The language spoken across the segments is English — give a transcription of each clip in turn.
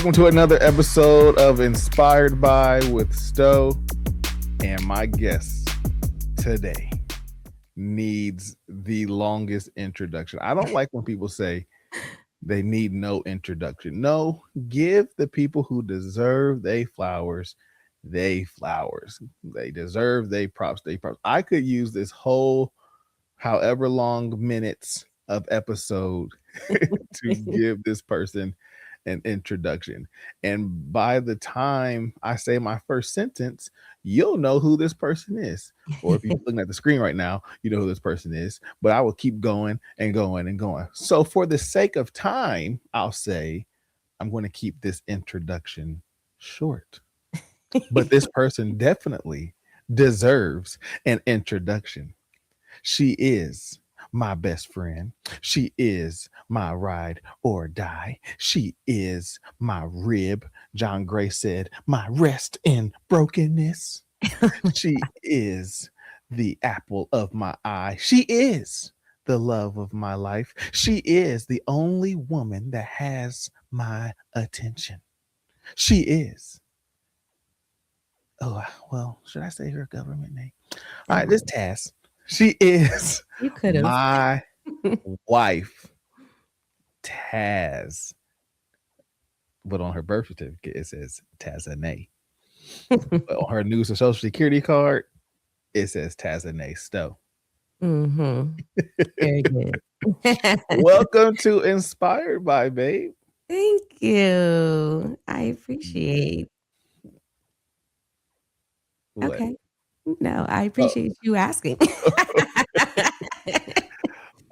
Welcome to another episode of Inspired by with Stowe. And my guest today needs the longest introduction. I don't like when people say they need no introduction. No, give the people who deserve they flowers. They flowers. They deserve they props. They props. I could use this whole however long minutes of episode to give this person an introduction. And by the time I say my first sentence, you'll know who this person is. Or if you're looking at the screen right now, you know who this person is. But I will keep going and going and going. So for the sake of time, I'll say I'm going to keep this introduction short. But this person definitely deserves an introduction. She is my best friend. She is my ride or die. She is my rib. John Gray said, my rest in brokenness. She is the apple of my eye. She is the love of my life. She is the only woman that has my attention. She is. Oh, well, should I say her government name? All right, this Tasz. She is You could have. my wife, Taz. But on her birth certificate, it says Tazanay. But on her new social security card, it says Tazanay Stowe. Very good. Welcome to Inspired by, babe. Thank you. I appreciate. What? Okay. No, I appreciate you asking.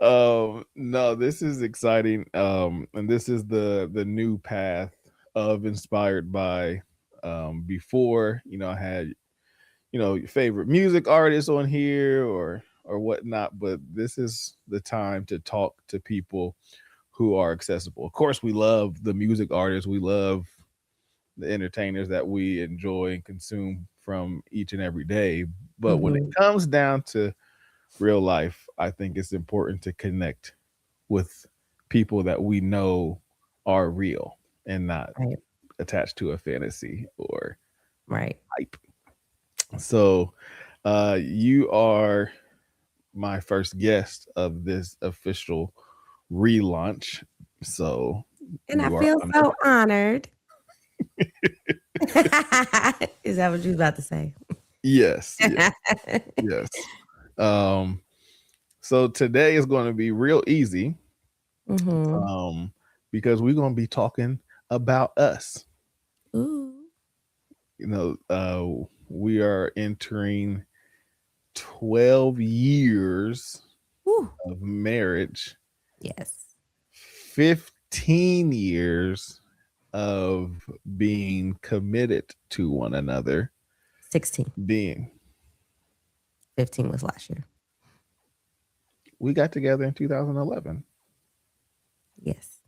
No, this is exciting. And this is the new path of Inspired by. Before, I had your favorite music artists on here or whatnot, but this is the time to talk to people who are accessible. Of course, we love the music artists, we love the entertainers that we enjoy and consume from each and every day, but when it comes down to real life, I think it's important to connect with people that we know are real and not attached to a fantasy or hype. So you are my first guest of this official relaunch. So And I feel so honored. Is that what you was about to say? Yes. Yes. So today is going to be real easy. Because we're going to be talking about us. Ooh. We are entering 12 years of marriage. Yes. 15 years of being committed to one another. 16. 15 was last year. We got together in 2011. Yes.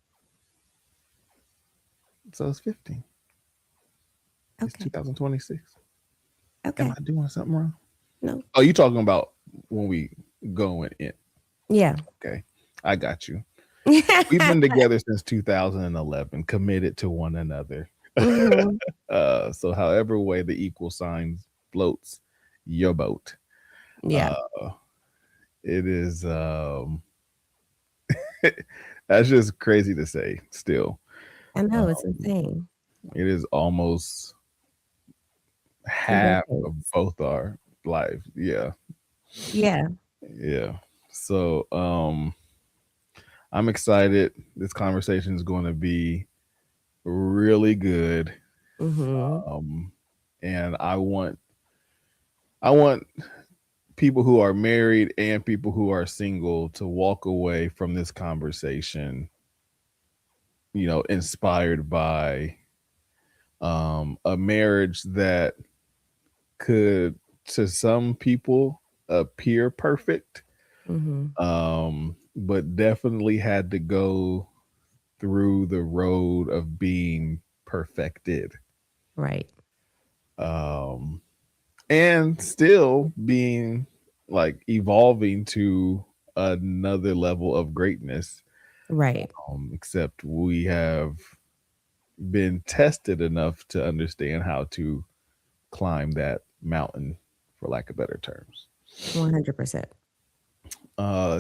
So it's 15. Okay. It's 2026. Okay. Am I doing something wrong? No. Oh, you talking about when we going in? Yeah. Okay. I got you. We've been together since 2011, committed to one another. So however way the equal sign floats your boat. Yeah. It is that's just crazy to say still. I know, it's insane. It is almost half of both our lives. Yeah. Yeah. Yeah. So I'm excited. This conversation is going to be really good. And I want people who are married and people who are single to walk away from this conversation, inspired by a marriage that could, to some people, appear perfect, but definitely had to go through the road of being perfected. Right. And still being evolving to another level of greatness. Right. Except we have been tested enough to understand how to climb that mountain, for lack of better terms. 100%.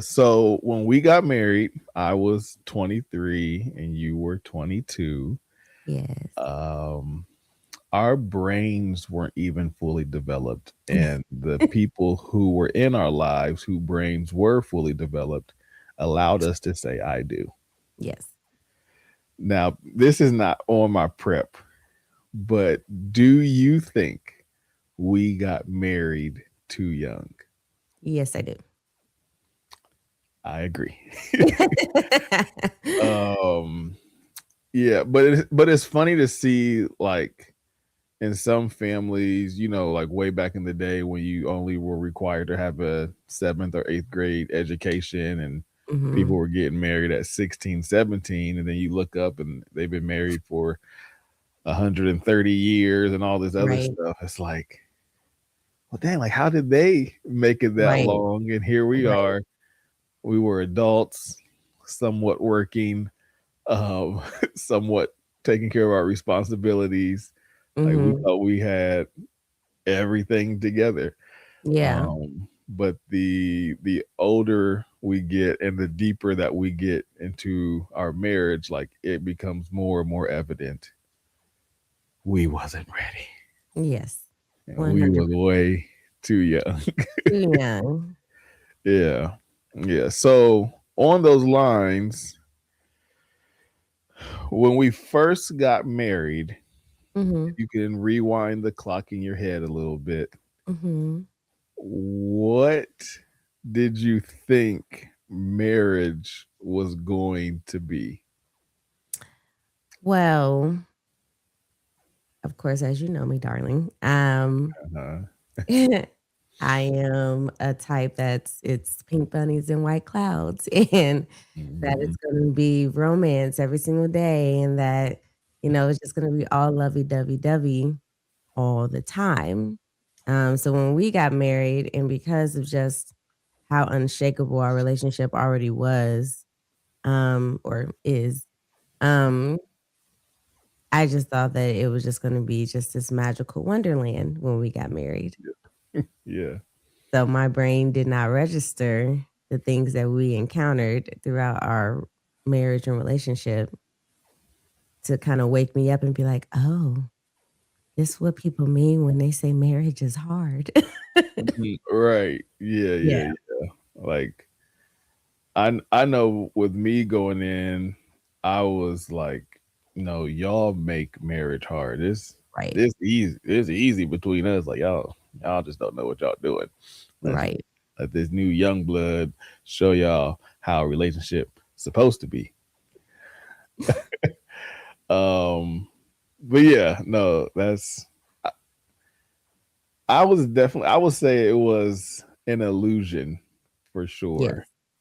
So when we got married, I was 23 and you were 22. Yes. Um, our brains weren't even fully developed, and the people who were in our lives, whose brains were fully developed, allowed us to say "I do." Yes. Now, this is not on my prep, but do you think we got married too young? Yes, I do. I agree. um, yeah, but it's funny to see, like, in some families, like way back in the day when you only were required to have a seventh or eighth grade education, and people Mhm. were getting married at 16, 17, and then you look up and they've been married for 130 years and all this other Right. stuff. It's like, well, dang, like, how did they make it that Right. long? And here we Right. are. We were adults, somewhat working, um, somewhat taking care of our responsibilities. Like, we Mhm. thought we had everything together. Yeah. But the older we get and the deeper that we get into our marriage, like, it becomes more and more evident we wasn't ready. Yes. And we was 100%. way too young. Too young. Yeah. Yeah. So on those lines, when we first got married, Mhm. you can rewind the clock in your head a little bit. Mhm. What did you think marriage was going to be? Well, of course, as you know me, darling, Uh-huh. I am a type it's pink bunnies and white clouds, and that Mhm. it's gonna be romance every single day, and that, it's just gonna be all lovey-dovey-dovey all the time. So when we got married, and because of just how unshakable our relationship already was, or is, um, I just thought that it was just gonna be just this magical wonderland when we got married. Yeah. So my brain did not register the things that we encountered throughout our marriage and relationship to kinda wake me up and be like, "Oh, this is what people mean when they say marriage is hard." Mhm. Right. Yeah, yeah, Yeah, yeah. Like, I know with me going in, I was like, no, y'all make marriage hard. right, It's easy between us. Like, y'all just don't know what y'all doing. Let, right. let this new young blood show y'all how a relationship supposed to be. Um, but yeah, no, I, I would say it was an illusion for sure.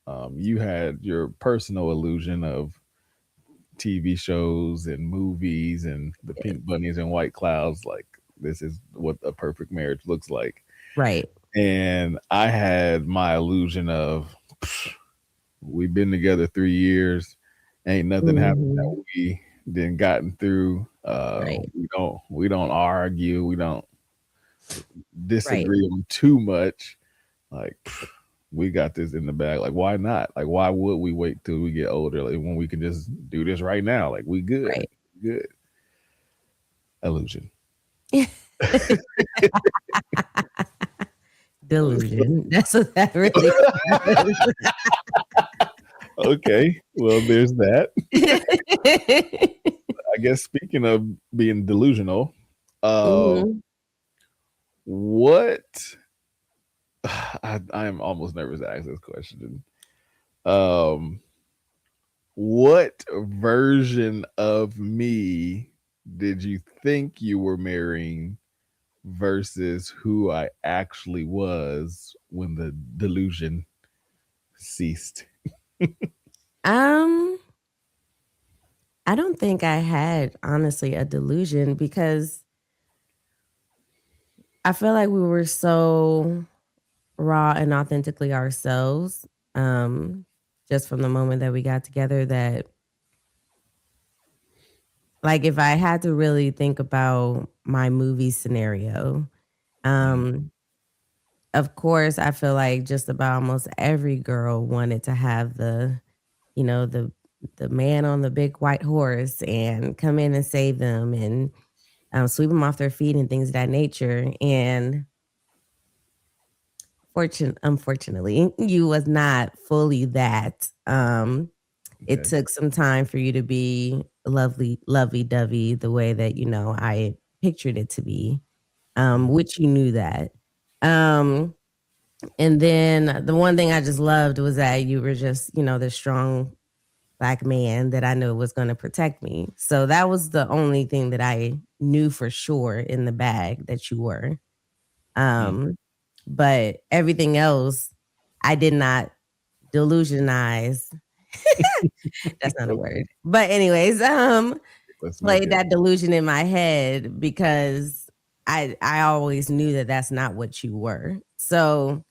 Yes, You had your personal illusion of TV shows and movies and the yes. pink bunnies and white clouds. Like, this is what a perfect marriage looks like. Right. And I had my illusion of, we've been together 3 years, ain't nothing happened that Mhm. we didn't gotten through. Right, We don't argue, we don't right, disagree on too much. Like, we got this in the bag. Like, why not? Like, why would we wait till we get older? Like, when we can just do this right now? Like, we good, right. good. Illusion. Delusion. That's what that really was. Okay, well, there's that. I guess speaking of being delusional, uh, Mhm. what I am almost nervous to ask this question. Um, what version of me did you think you were marrying versus who I actually was when the delusion ceased? Um, I don't think I had, honestly, a delusion because I feel like we were so raw and authentically ourselves, um, just from the moment that we got together that like if I had to really think about my movie scenario, Mm, um, of course, I feel like just about almost every girl wanted to have you know, the man on the big white horse and come in and save them and sweep them off their feet and things of that nature. And unfortunately, you was not fully that. It okay. took some time for you to be lovely, lovey dovey the way that, you know, I pictured it to be, Mm, which you knew that. Um, and then the one thing I just loved was that you were just, you know, the strong black man that I knew was going to protect me. So that was the only thing that I knew for sure in the bag that you were. mm. Um, but everything else, I did not delusionize. That's not a Okay, word. But anyways, let's make played it. that delusion in my head because I always knew that that's not what you were. So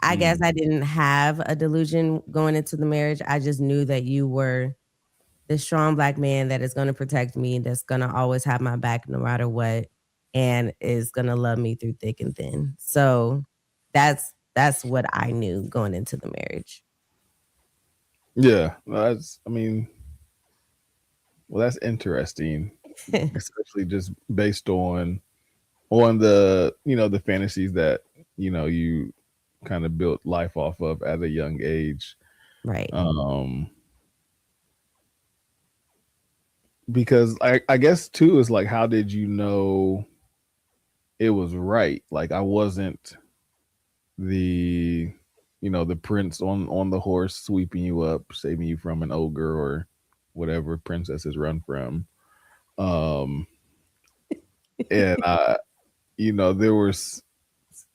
I guess Mm, I didn't have a delusion going into the marriage. I just knew that you were the strong black man that is going to protect me, that's going to always have my back no matter what, and is going to love me through thick and thin. So that's what I knew going into the marriage. yeah, no, that's. I mean, well, that's interesting, especially just based on the the fantasies that you kind of built life off of at a young age. Right. Um, because I guess too is like, how did you know it was right? Like I wasn't the the prince on the horse sweeping you up, saving you from an ogre or whatever princesses run from. Um, and there were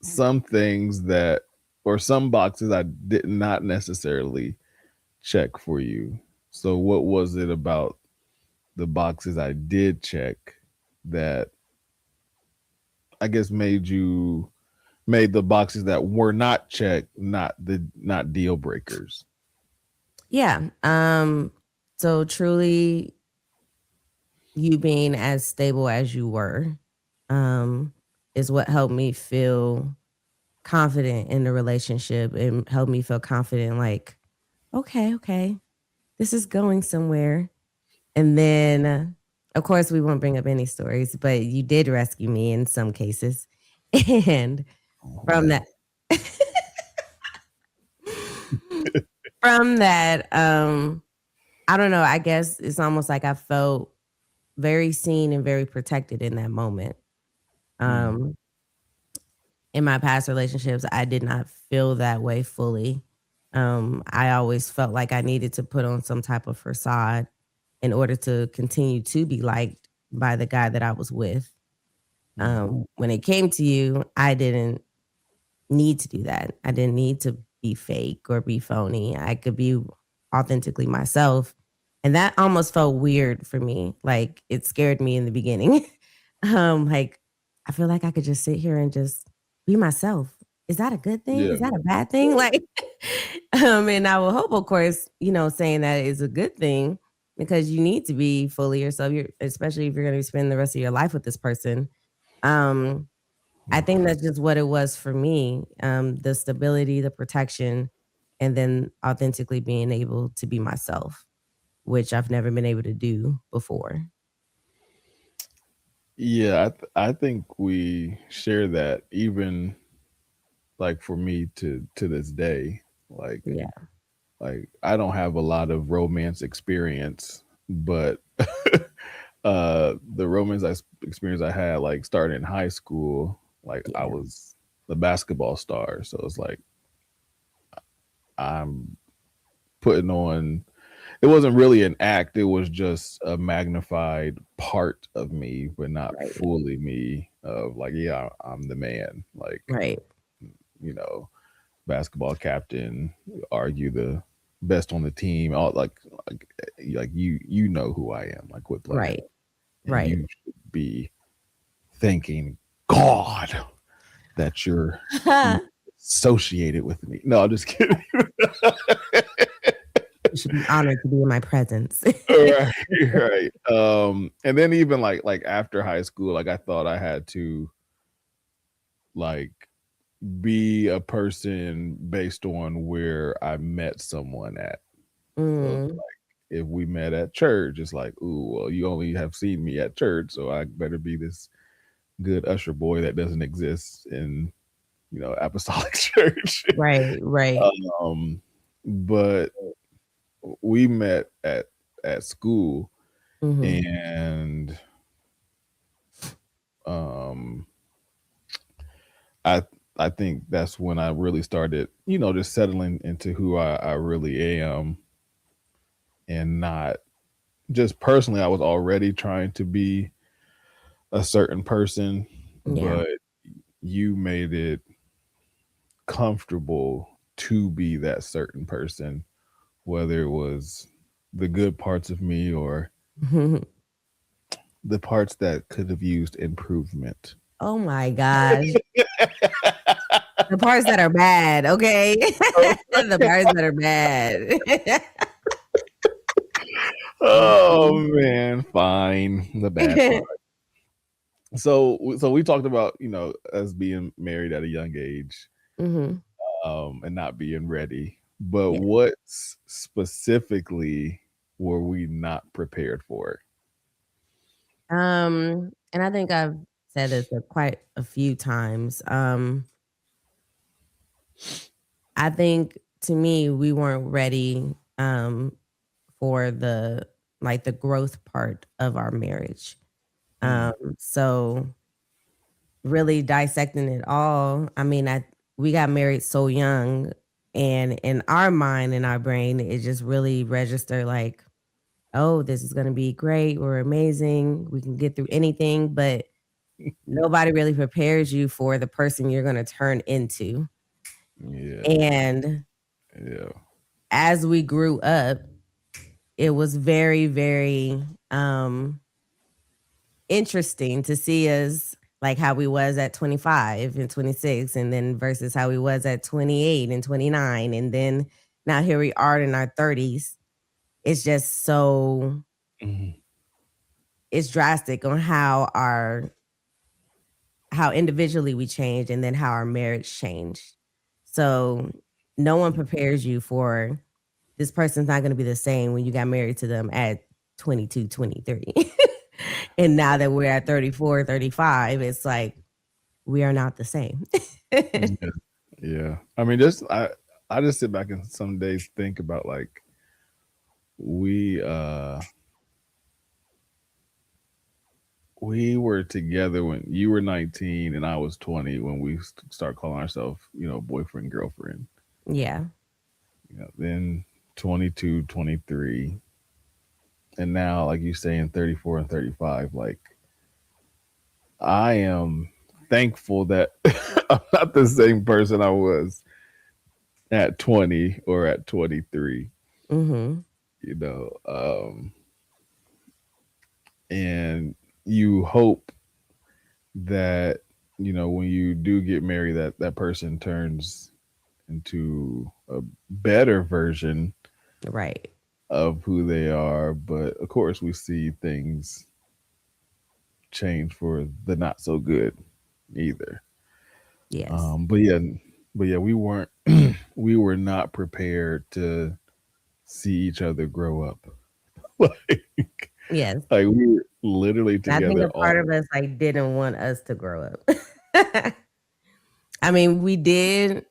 some things that or some boxes I did not necessarily check for you. So what was it about the boxes I did check that I guess made the boxes that were not checked not deal breakers? Yeah. So truly you being as stable as you were um is what helped me feel confident in the relationship and helped me feel confident like okay, this is going somewhere. And then, of course, we won't bring up any stories, but you did rescue me in some cases. And Oh from man. that, from that, I don't know. I guess it's almost like I felt very seen and very protected in that moment. Mm, Um, in my past relationships, I did not feel that way fully. I always felt like I needed to put on some type of facade in order to continue to be liked by the guy that I was with. mm, When it came to you, I didn't need to do that. I didn't need to be fake or be phony. I could be authentically myself. And that almost felt weird for me. Like it scared me in the beginning. Like I feel like I could just sit here and just be myself. Is that a good thing? yeah. Is that a bad thing? Like and I will hope, of course, you know, saying that is a good thing because you need to be fully yourself. You're, especially if you're going to spend the rest of your life with this person. Um, I think that's just what it was for me. The stability, the protection, and then authentically being able to be myself, which I've never been able to do before. Yeah, I think we share that, even like for me to this day. Like Yeah. I don't have a lot of romance experience, but the romance experience I had, like starting in high school, like I Yeah. was the basketball star, so it's like I'm putting on. It wasn't really an act; it was just a magnified part of me, but not Right. fully me. Of like, yeah, I'm the man. Like, Right. you know, basketball captain, argue the best on the team. All like you know who I am, like what player, Right. and Right. you should be thanking God that you're associated with me. No, I'm just kidding. should be honored to be in my presence. Right, right. And then even like after high school, like I thought I had to like be a person based on where I met someone at. So it's Mm, like if we met at church, it's like, ooh, well, you only have seen me at church, so I better be this good usher boy that doesn't exist in, apostolic church. right, right. um, but we met at school, Mhm. and um, I I think that's when I really started, just settling into who I really am, and not just personally. I was already trying to be a certain person, Yeah. but you made it comfortable to be that certain person, whether it was the good parts of me or the parts that could have used improvement. Oh my gosh. The parts that are bad, okay? The parts that are bad. Oh Mhm. man, fine. The bad part. So we talked about, us being married at a young age, Mhm. and not being ready. But Yeah. what specifically were we not prepared for? And I think I've said this quite a few times. I think to me, we weren't ready for the growth part of our marriage. Mm, So really dissecting it all, I mean, we got married so young, and in our mind and our brain, it just really registered like, oh, this is gonna be great. We're amazing. We can get through anything, but nobody really prepares you for the person you're gonna turn into. yeah, And yeah. as we grew up, it was very, very interesting to see us like how we was at 25 and 26, and then versus how we was at 28 and 29, and then now here we are in our 30s. It's just so Mhm. it's drastic on how individually we changed and then how our marriage changed. So no one prepares you for this person's not going to be the same when you got married to them at 22, 23. And now that we're at 34, 35, it's like we are not the same. Yeah, yeah. I mean, just I just sit back and some days think about like we uh we were together when you were 19 and I was 20 when we start calling ourselves, boyfriend Yeah. girlfriend. Then 22, 23, and now like you saying 34 and 35. Like I am thankful that I'm not the same person I was at 20 or at 23. Mhm. You know, um, and you hope that when you do get married, that person turns into a better version Right. of who they are. But of course, we see things change for the not so good either. Yes. But yeah, we weren't we were not prepared to see each other grow up. like Yes. like we were literally And I think together a part all. of us like didn't want us to grow up. I mean, we did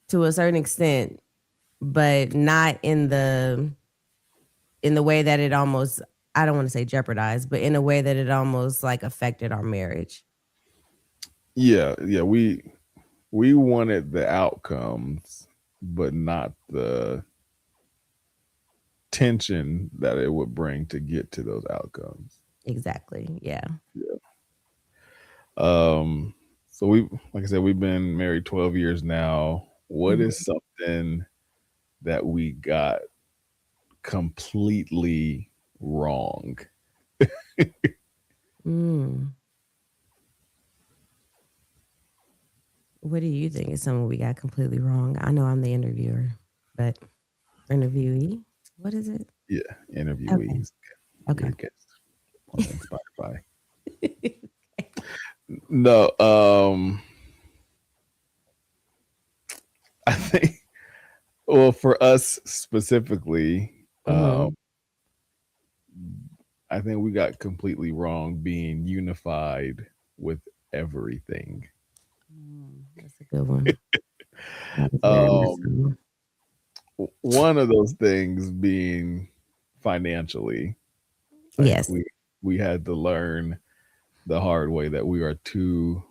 to a certain extent, but not in the way that it almost, I don't want to say jeopardized, but in a way that it almost like affected our marriage. Yeah, we wanted the outcomes, but not the tension that it would bring to get to those outcomes. Exactly. Yeah. Yeah. Um, so like I said, we've been married 12 years now. What Mhm. is something that we got completely wrong? Mm. What do you think is something we got completely wrong? I know I'm the interviewer, but interviewee. What is it? Yeah, Okay. interviewees. Okay. Your guest on Inspired by. No, I think well for us specifically, Mhm. I think we got completely wrong being unified with everything. That's a good one. That is very much Um, so. one of those things being financially, like Yes. we had to learn the hard way that we are two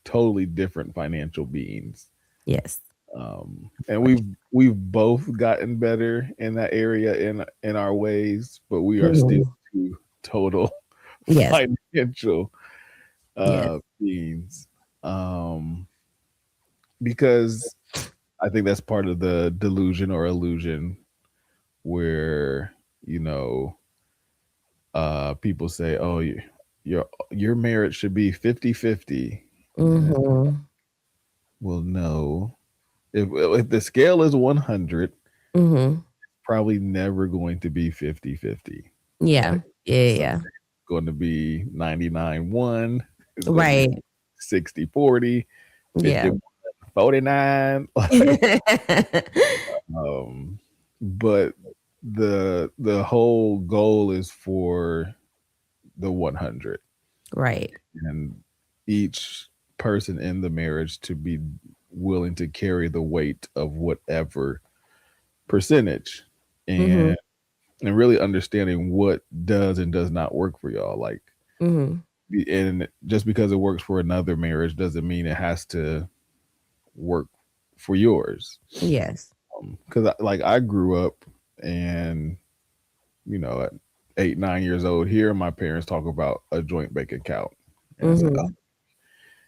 totally different financial beings. Yes. And For we've both gotten better in that area in our ways, but we are sure. still Mhm. two total Yes. financial Yes. beings. Um, because I think that's part of the delusion or illusion where you know people say, "Oh, your marriage should be 50-50." And Mhm. well, no. If the scale is 100, Mhm. probably never going to be 50-50. Yeah. Like Yeah, some yeah. it's going to be 99-1. It's going to be Right. 60-40, Yeah. 51-49. Like, um, but the whole goal is for the 100 Right. and each person in the marriage to be willing to carry the weight of whatever percentage Mhm. and really understanding what does and does not work for y'all. Like, Mhm. and just because it works for another marriage doesn't mean it has to work for yours. Yes. Because like I grew up and at 8, 9 years old, hearing my parents talk about a joint bank account, and it's like, oh Mhm.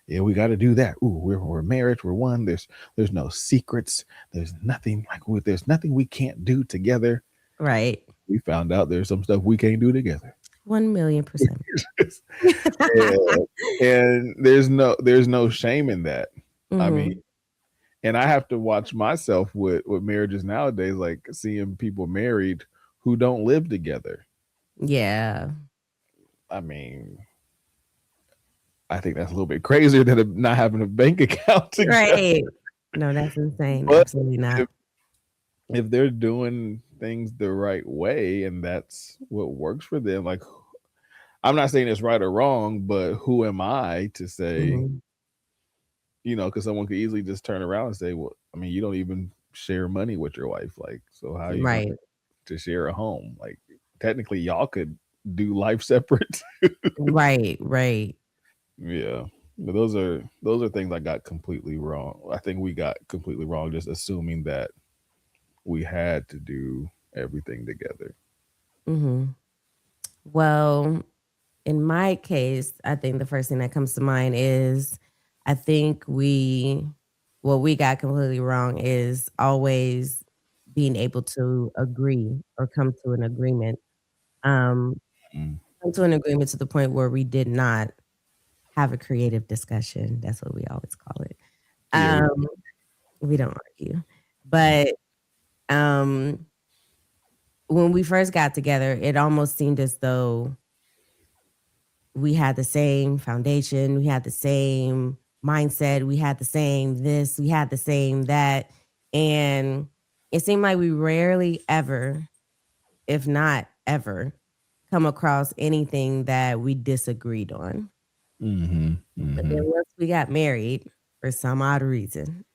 yeah, we got to do that. Ooh, we're married, we're one. There's no secrets. There's nothing there's nothing we can't do together. Right. We found out there's some stuff we can't do together. 1,000,000%. and, and there's no shame in that. I mean, Mhm. and I have to watch myself with marriages nowadays, like seeing people married who don't live together. Yeah. I mean, I think that's a little bit crazier than not having a bank account together. Right. No, that's insane. But Absolutely not. if, if they're doing things the right way and that's what works for them, like I'm not saying it's right or wrong, but who am I to say, Mhm. because someone could easily just turn around and say, well, I mean, you don't even share money with your wife. Like, so how are you going Right. to share a home? Like, technically, y'all could do life separate. Right. Right. Yeah. But those are things I got completely wrong. I think we got completely wrong just assuming that we had to do everything together. Mhm. Well, in my case, I think the first thing that comes to mind is I think what we got completely wrong is always being able to agree or um, Mm. come to an agreement to the point where we did not have a creative discussion. That's what we always call it. Yeah, Um, we don't argue. mm, But um, when we first got together, it almost seemed as though we had the same foundation, we had the same mindset, we had the same this, we had the same that. And it seemed like we rarely ever, if not ever, come across anything that we disagreed on. mhm, But then mhm. once we got married, for some odd reason,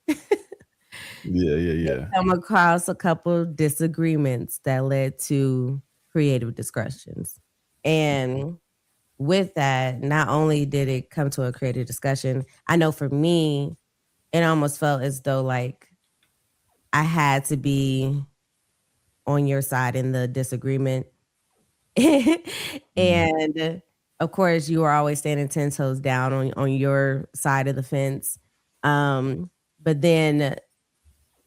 Yeah, yeah, we yeah. come across a couple disagreements that led to creative discussions. And with that, not only did it come to a creative discussion, I know for me, it almost felt as though like I had to be on your side in the disagreement. Mhm, And of course, you were always standing 10 toes down on your side of the fence. But then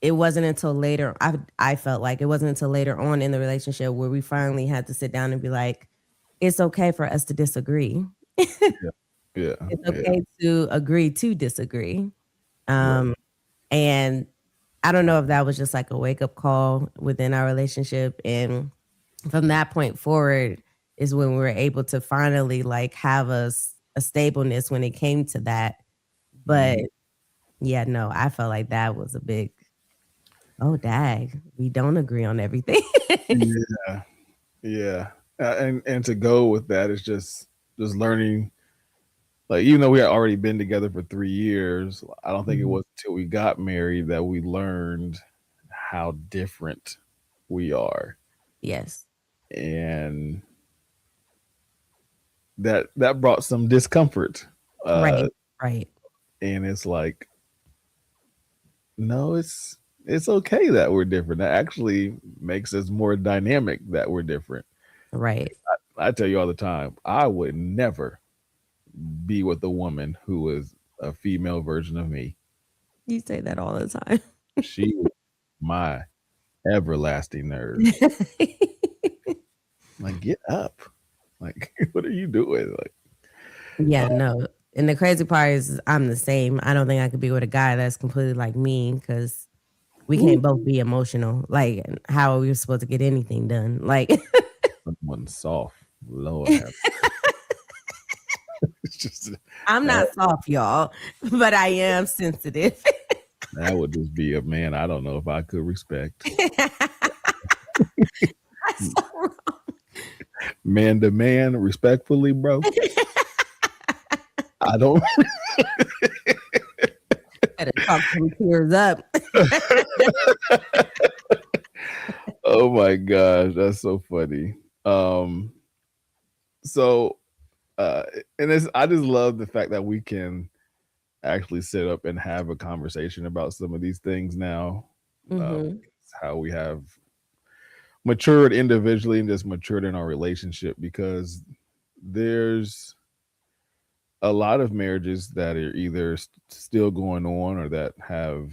it wasn't until later, I felt like it wasn't until later on in the relationship where we finally had to sit down and be like, it's okay for us to disagree. yeah, yeah, It's yeah. okay to agree to disagree. Right. Um, and I don't know if that was just like a wake up call within our relationship. And from that point forward is when we were able to finally like have a stableness when it came to that. But Mhm. yeah, no, I felt like that was a big, oh, dag, we don't agree on everything. Yeah, yeah, and to go with that is just learning. Like, even though we had already been together for 3 years, I don't think it Mhm. was until we got married that we learned how different we are, Yes. and that brought some discomfort. Uh, Right. Right. and it's like, no, it's okay that we're different. That actually makes us more dynamic that we're different. Right. I tell you all the time, I would never be with a woman who was a female version of me. You say that all the time. She was my everlasting nerves. Like, get up. Like, what are you doing? Like, Yeah, no. And the crazy part is I'm the same. I don't think I could be with a guy that's completely like me because we woo, can't both be emotional. Like, how are we supposed to get anything done? Like, someone soft. Lord have. It's just I'm that not soft, y'all, but I am sensitive. that would just be a man I don't know if I could respect. That's so wrong. Man to man, respectfully, bro. I don't. Better talk some tears up. Oh my gosh, that's so funny. Um, so uh, and it's I just love the fact that we can actually sit up and have a conversation about some of these things now. Hmm. How we have matured individually and just matured in our relationship, because there's a lot of marriages that are either still going on or that have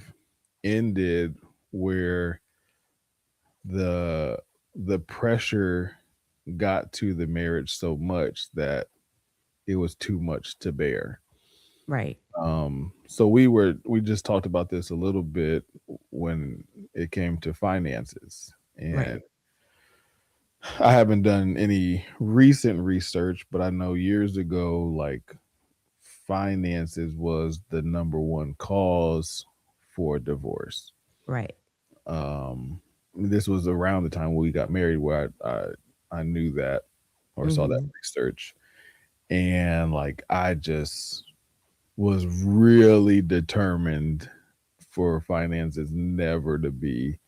ended where the the pressure got to the marriage so much that it was too much to bear. Right. So we just talked about this a little bit when it came to finances, and Right. I haven't done any recent research, but I know years ago, like, finances was the number one cause for divorce. Right. This was around the time we got married, where I knew that or saw that Hmm. research, and like I just was really determined for finances never to be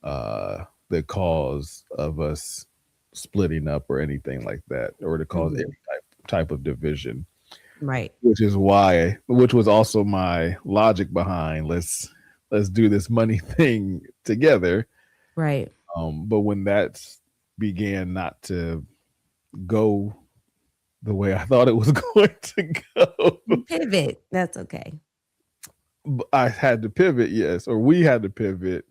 the cause of us splitting up or anything like that, or to cause any Hmm. type of division. Right. Which was also my logic behind let's do this money thing together. Right. But when that began not to go the way I thought it was going to go, Pivot. That's okay. I had to pivot, yes, or we had to pivot,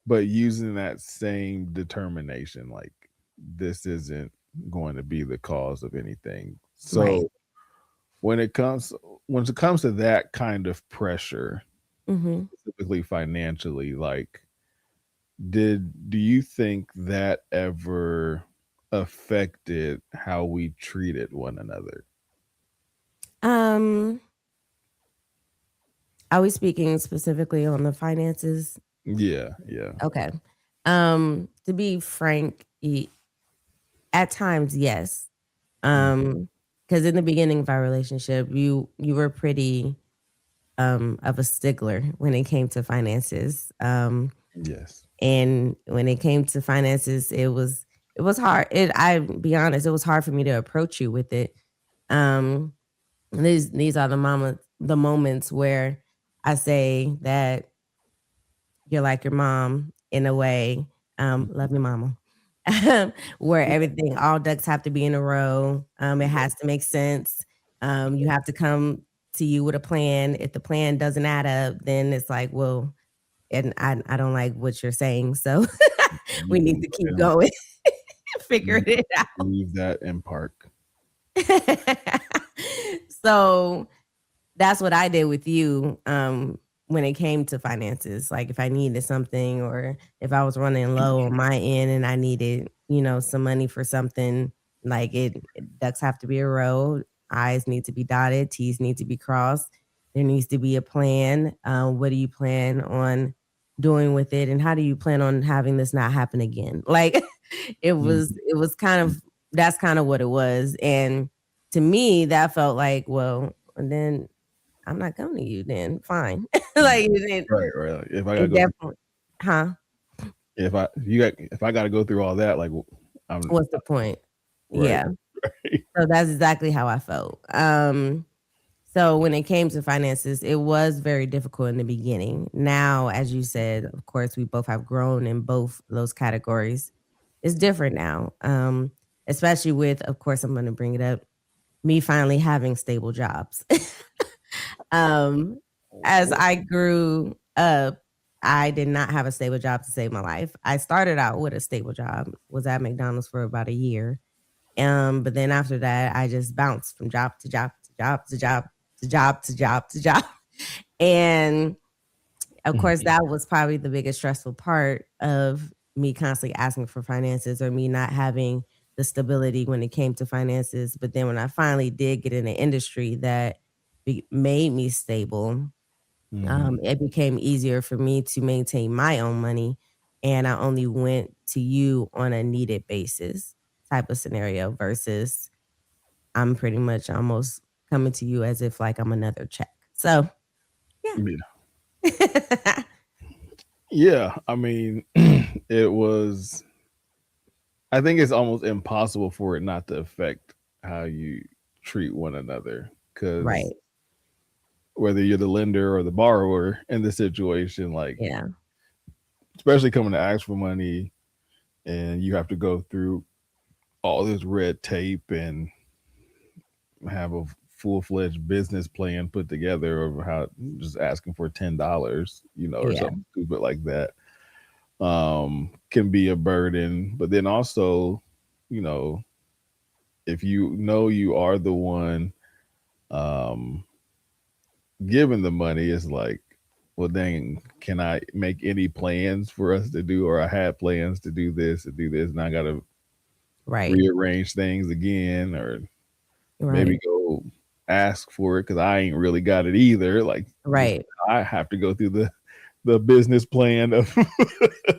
but using that same determination, like, this isn't going to be the cause of anything. Right. So when it comes when it comes to that kind of pressure, Hmm. specifically financially, like, do you think that ever affected how we treated one another? Um, are we speaking specifically on the finances? Yeah, yeah. Okay. To be frank, at times, yes. Mm, Because in the beginning of our relationship, you were pretty of a stickler when it came to finances. yes. And when it came to finances, it was hard. I be honest, it was hard for me to approach you with it. Um, these are the moments where I say that you're like your mom in a way. Love your mama. Where everything, all ducks have to be in a row. It Yeah. has to make sense. You have to come to you with a plan. If the plan doesn't add up, then it's like, well, and I don't like what you're saying. So we need You to keep don't going, you figuring it out. leave that in park. So that's what I did with you. when it came to finances, like if I needed something or if I was running low on my end and I needed, some money for something, like ducks have to be a row, I's need to be dotted, T's need to be crossed. There needs to be a plan. What do you plan on doing with it, and how do you plan on having this not happen again? Like it was kind of that's kind of what it was, and to me that felt like, well, then I'm not coming to you then, fine. Like, Right, right. Like, if I gotta it go through, definitely huh? if I gotta go through all that, like I'm What's the point? right, Yeah. right. So that's exactly how I felt. So when it came to finances, it was very difficult in the beginning. Now, as you said, of course, we both have grown in both those categories. It's different now. Especially with, of course, I'm gonna bring it up, me finally having stable jobs. Um, as I grew up, I did not have a stable job to save my life. I started out with a stable job, was at McDonald's for about a year. But then after that, I just bounced from job to job to job to job to job to job to job. And of course, that was probably the biggest stressful part of me constantly asking for finances or me not having the stability when it came to finances. But then when I finally did get in an industry that made me stable, Mhm. it became easier for me to maintain my own money. And I only went to you on a needed basis type of scenario versus I'm pretty much almost coming to you as if like I'm another check. So, yeah. Yeah. Yeah, I mean, it was. I think it's almost impossible for it not to affect how you treat one another, because Right. whether you're the lender or the borrower in this situation, like Yeah. especially coming to ask for money, and you have to go through all this red tape and have a full-fledged business plan put together of how just asking for $10, or Yeah. something stupid like that, can be a burden. But then also, you know, if you know you are the one um giving the money, it's like, well, dang, can I make any plans for us to do? Or I had plans to do this and do this, and I got to Right. rearrange things again, or maybe Right. go ask for it because I ain't really got it either. Like, just Right. I have to go through the business plan of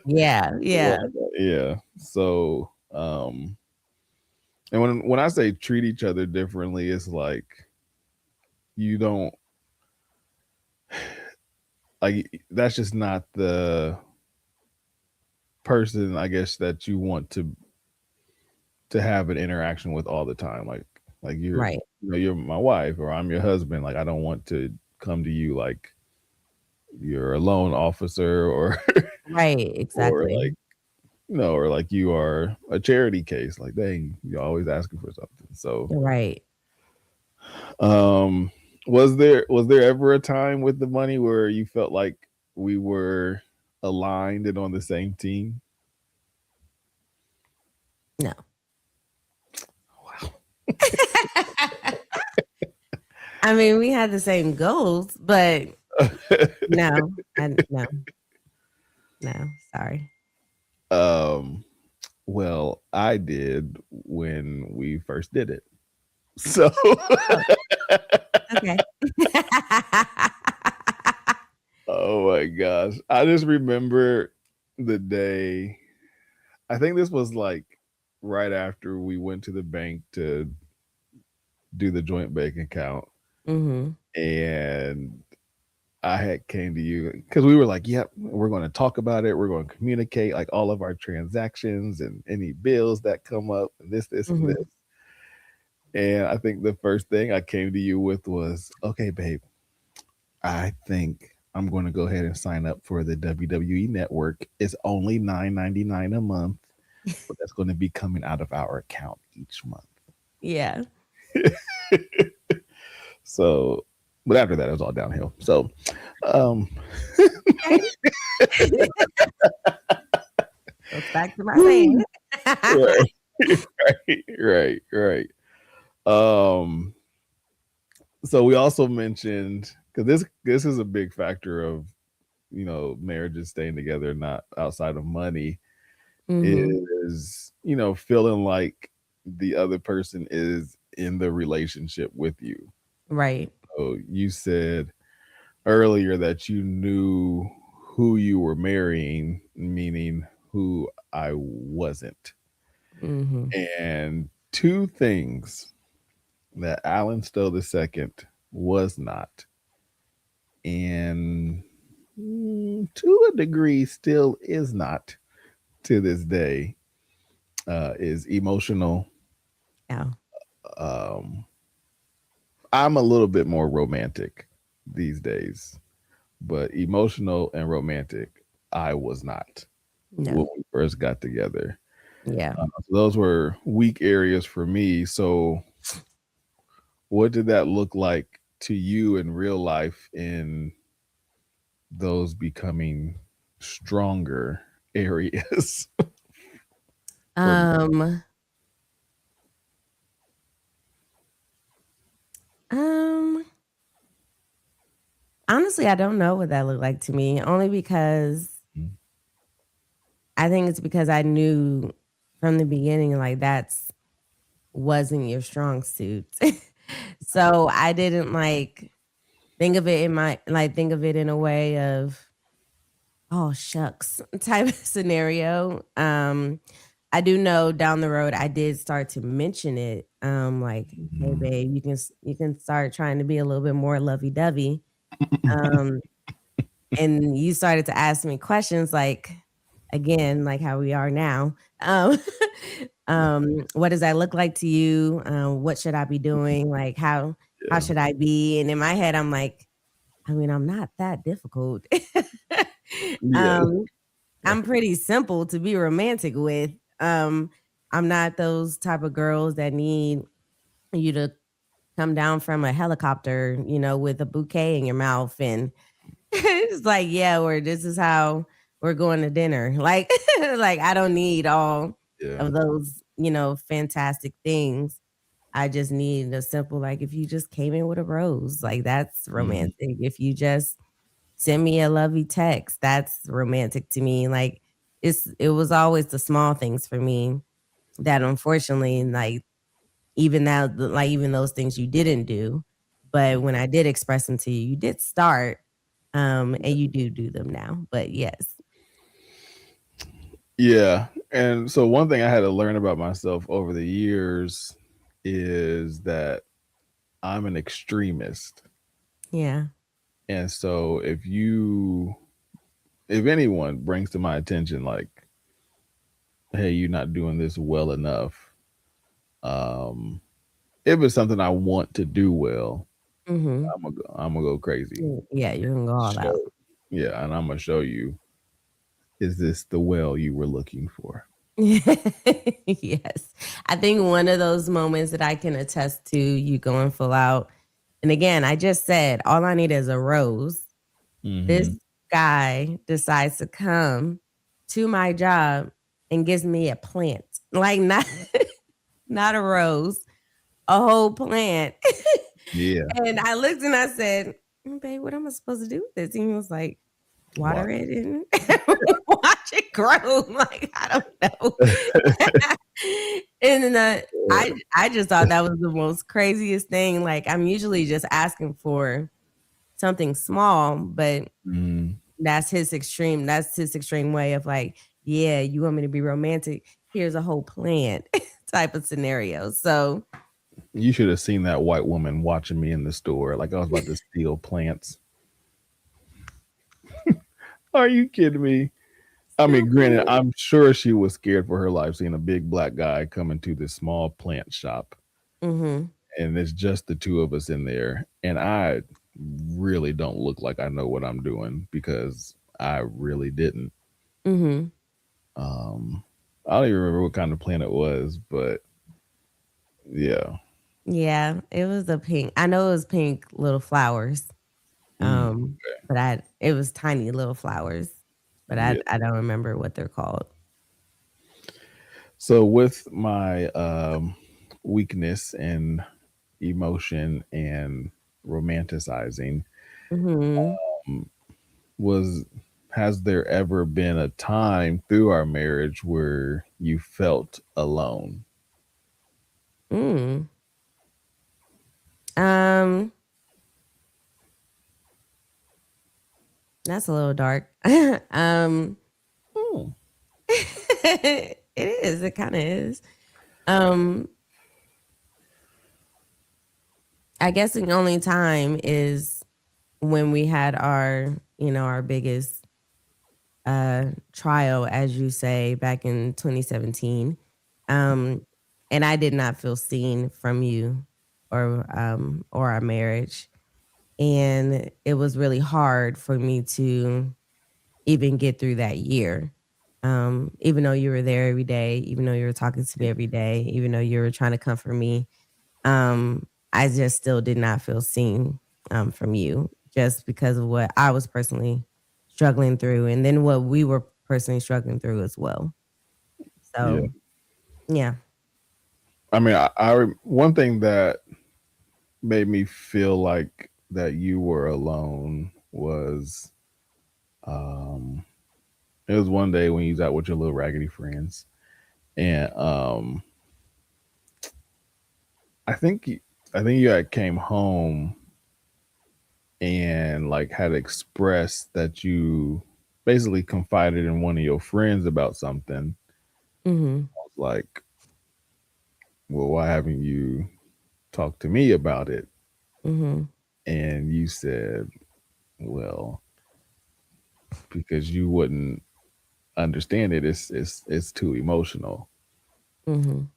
Yeah. Yeah. yeah. So, and when I say treat each other differently, it's like you don't like that's just not the person, I guess, that you want to have an interaction with all the time. Like Right. you're my wife or I'm your husband. Like I don't want to come to you like you're a loan officer or Right. or like Exactly. or like you are a charity case. Like dang, you're always asking for something. So Right. um was there ever a time with the money where you felt like we were aligned and on the same team? No. Wow. I mean, we had the same goals, but no, no, no. Sorry. um well, I did when we first did it. So Oh, okay. oh my gosh. I just remember the day. I think this was like right after we went to the bank to do the joint bank account. Mhm. And I had came to you because we were like, yep, we're going to talk about it. We're going to communicate like all of our transactions and any bills that come up and this, and this. Mhm. And I think the first thing I came to you with was, okay, babe, I think I'm going to go ahead and sign up for the WWE network. It's only $9.99 a month, but that's going to be coming out of our account each month. Yeah. So, but after that, it was all downhill. So, um, Okay. Goes back to my saying. right, right. Um, so we also mentioned because this is a big factor of marriages staying together, not outside of money, Mhm. is feeling like the other person is in the relationship with you. Right. So you said earlier that you knew who you were marrying, meaning who I wasn't. Mhm. And two things that Alan Stowe II was not, and to a degree still is not to this day, is emotional. Yeah. Um, I'm a little bit more romantic these days, but emotional and romantic, I was not when No. we first got together. Yeah. So those were weak areas for me. So, what did that look like to you in real life in those becoming stronger areas for me? Um, um, Honestly, I don't know what that looked like to me, only because Mm, I think it's because I knew from the beginning, like, that's wasn't your strong suit. So, I didn't, like, think of it in a way of, "Oh, shucks," type of scenario. I do know down the road, I did start to mention it, like, "Hey, mhm. babe, you can start trying to be a little bit more lovey-dovey." Um, and you started to ask me questions like, again, like how we are now. What does that look like to you? What should I be doing? Like, how Yeah. should I be? And in my head, I'm like, I mean, I'm not that difficult. Yeah. Um, I'm pretty simple to be romantic with. Um, I'm not those type of girls that need you to come down from a helicopter, with a bouquet in your mouth and it's like, yeah, or this is how we're going to dinner. Like, like I don't need all Yeah. of those, fantastic things. I just need a simple, like, if you just came in with a rose, like that's Mhm. romantic. If you just send me a lovey text, that's romantic to me. Like, it was always the small things for me that unfortunately, like, even now, like even those things you didn't do, but when I did express them to you, you did start, and you do them now. But yes, Yeah. And so one thing I had to learn about myself over the years is that I'm an extremist. yeah, And so if anyone brings to my attention like, hey, you're not doing this well enough, um, if it's something I want to do well, hmm I'm gonna go crazy. yeah, you're gonna go all Show, out. yeah, and I'm gonna show you, is this the well you were looking for? Yes, I think one of those moments that I can attest to you going full out. And again, I just said all I need is a rose. This Hmm. guy decides to come to my job and gives me a plant, like not not a rose, a whole plant. Yeah, And I looked and I said, Babe, what am I supposed to do with this?" And he was like, "Water water. it and watch it grow." Like, I don't know. And then, I just thought that was the most craziest thing. Like, I'm usually just asking for something small, but Mhm. that's his extreme way of like, "Yeah, you want me to be romantic? Here's a whole plant," type of scenario. So You should have seen that white woman watching me in the store, like I was about to steal plants. Are you kidding me? I still mean, granted, plant. I'm sure she was scared for her life seeing a big black guy come into this small plant shop, Mhm, and it's just the two of us in there. And I really don't look like I know what I'm doing because I really didn't. mhm. Um, I don't even remember what kind of plant it was, but yeah, Yeah, it was a pink. I know it was pink little flowers, mm, but it was tiny little flowers, but yeah. I don't remember what they're called. So with my weakness and emotion and romanticizing, Mhm. Um, was has there ever been a time through our marriage where you felt alone? Mm. Um, that's a little dark. Hmm. It is. It kind of is. Um, I guess the only time is when we had our, our biggest trial, as you say, back in 2017. Um, and I did not feel seen from you or our marriage. And it was really hard for me to even get through that year. Even though you were there every day, even though you were talking to me every day, even though you were trying to comfort me, I just still did not feel seen from you just because of what I was personally struggling through and then what we were personally struggling through as well. Yeah. So, yeah. I mean, one thing that made me feel like that you were alone was um it was one day when you was out with your little raggedy friends, and I think you, I think you had came home and like had expressed that you basically confided in one of your friends about something. Mhm. I was like, well, why haven't you talked to me about it? Mhm. And you said, well, because you wouldn't understand it. It's too emotional, Mhm.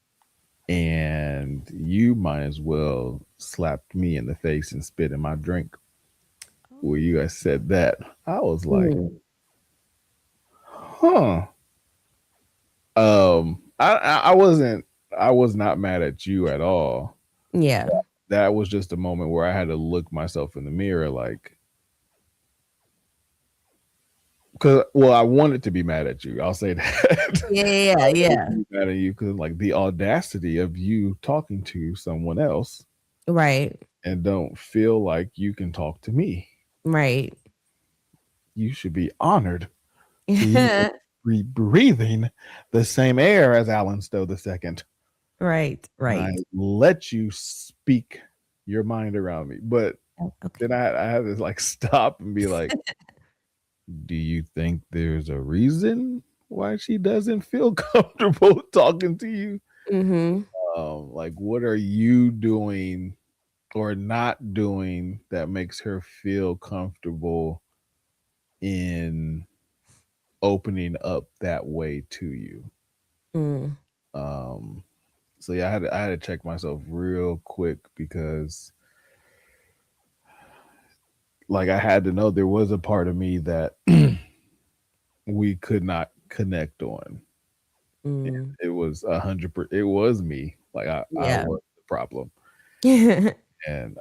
and you might as well slapped me in the face and spit in my drink. Where you guys said that, I was like, Mhm. huh. I wasn't. I was not mad at you at all. Yeah. That was just a moment where I had to look myself in the mirror, like, because well, I wanted to be mad at you. I'll say that. Yeah, I yeah, wanted yeah. to be mad at you because like the audacity of you talking to someone else Right. and don't feel like you can talk to me. Right. You should be honored to even be breathing the same air as Alan Stowe the second. Right. And I Right. let you speak your mind around me. But Oh, okay. then I had to like stop and be like, do you think there's a reason why she doesn't feel comfortable talking to you? Mhm. Like, what are you doing or not doing that makes her feel comfortable in opening up that way to you? Mm. Um, so yeah, I had to check myself real quick because like I had to know there was a part of me that we could not connect on. Mm. It was 100%. It was me. Like I Yeah. was the problem, and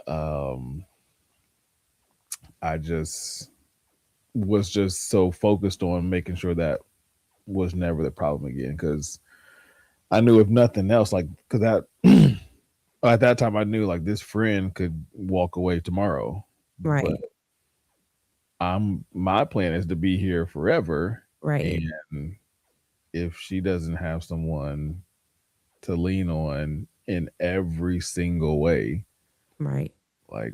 I just was just so focused on making sure that was never the problem again. Because I knew if nothing else, like because that at that time I knew like this friend could walk away tomorrow, but Right. I'm my plan is to be here forever, Right. and if she doesn't have someone to lean on in every single way, Right. like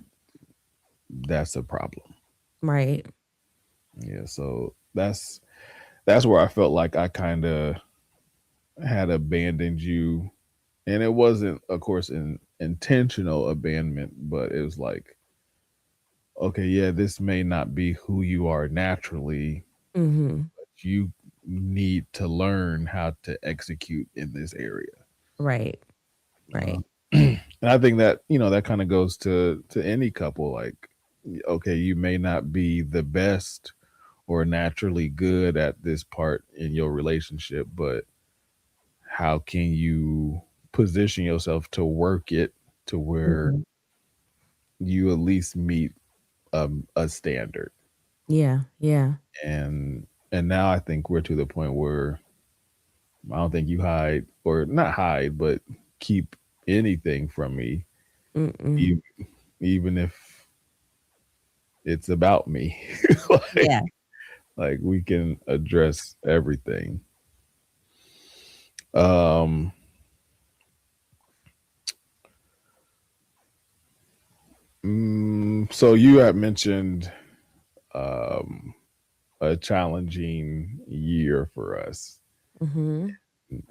that's a problem. Right. Yeah, so that's where I felt like I kind of had abandoned you, and it wasn't, of course, an intentional abandonment, but it was like, okay, yeah, this may not be who you are naturally, Mhm. but you need to learn how to execute in this area. Right. Uh, Right. and I think that that kind of goes to any couple. Like, okay, you may not be the best or naturally good at this part in your relationship, but how can you position yourself to work it to where Mhm. you at least meet a standard? Yeah. Yeah. And now I think we're to the point where I don't think you hide or not hide, but keep anything from me, Mm-mm. even, even if it's about me. like, Yeah. like we can address everything. Um, so you had mentioned um, a challenging year for us Mhm.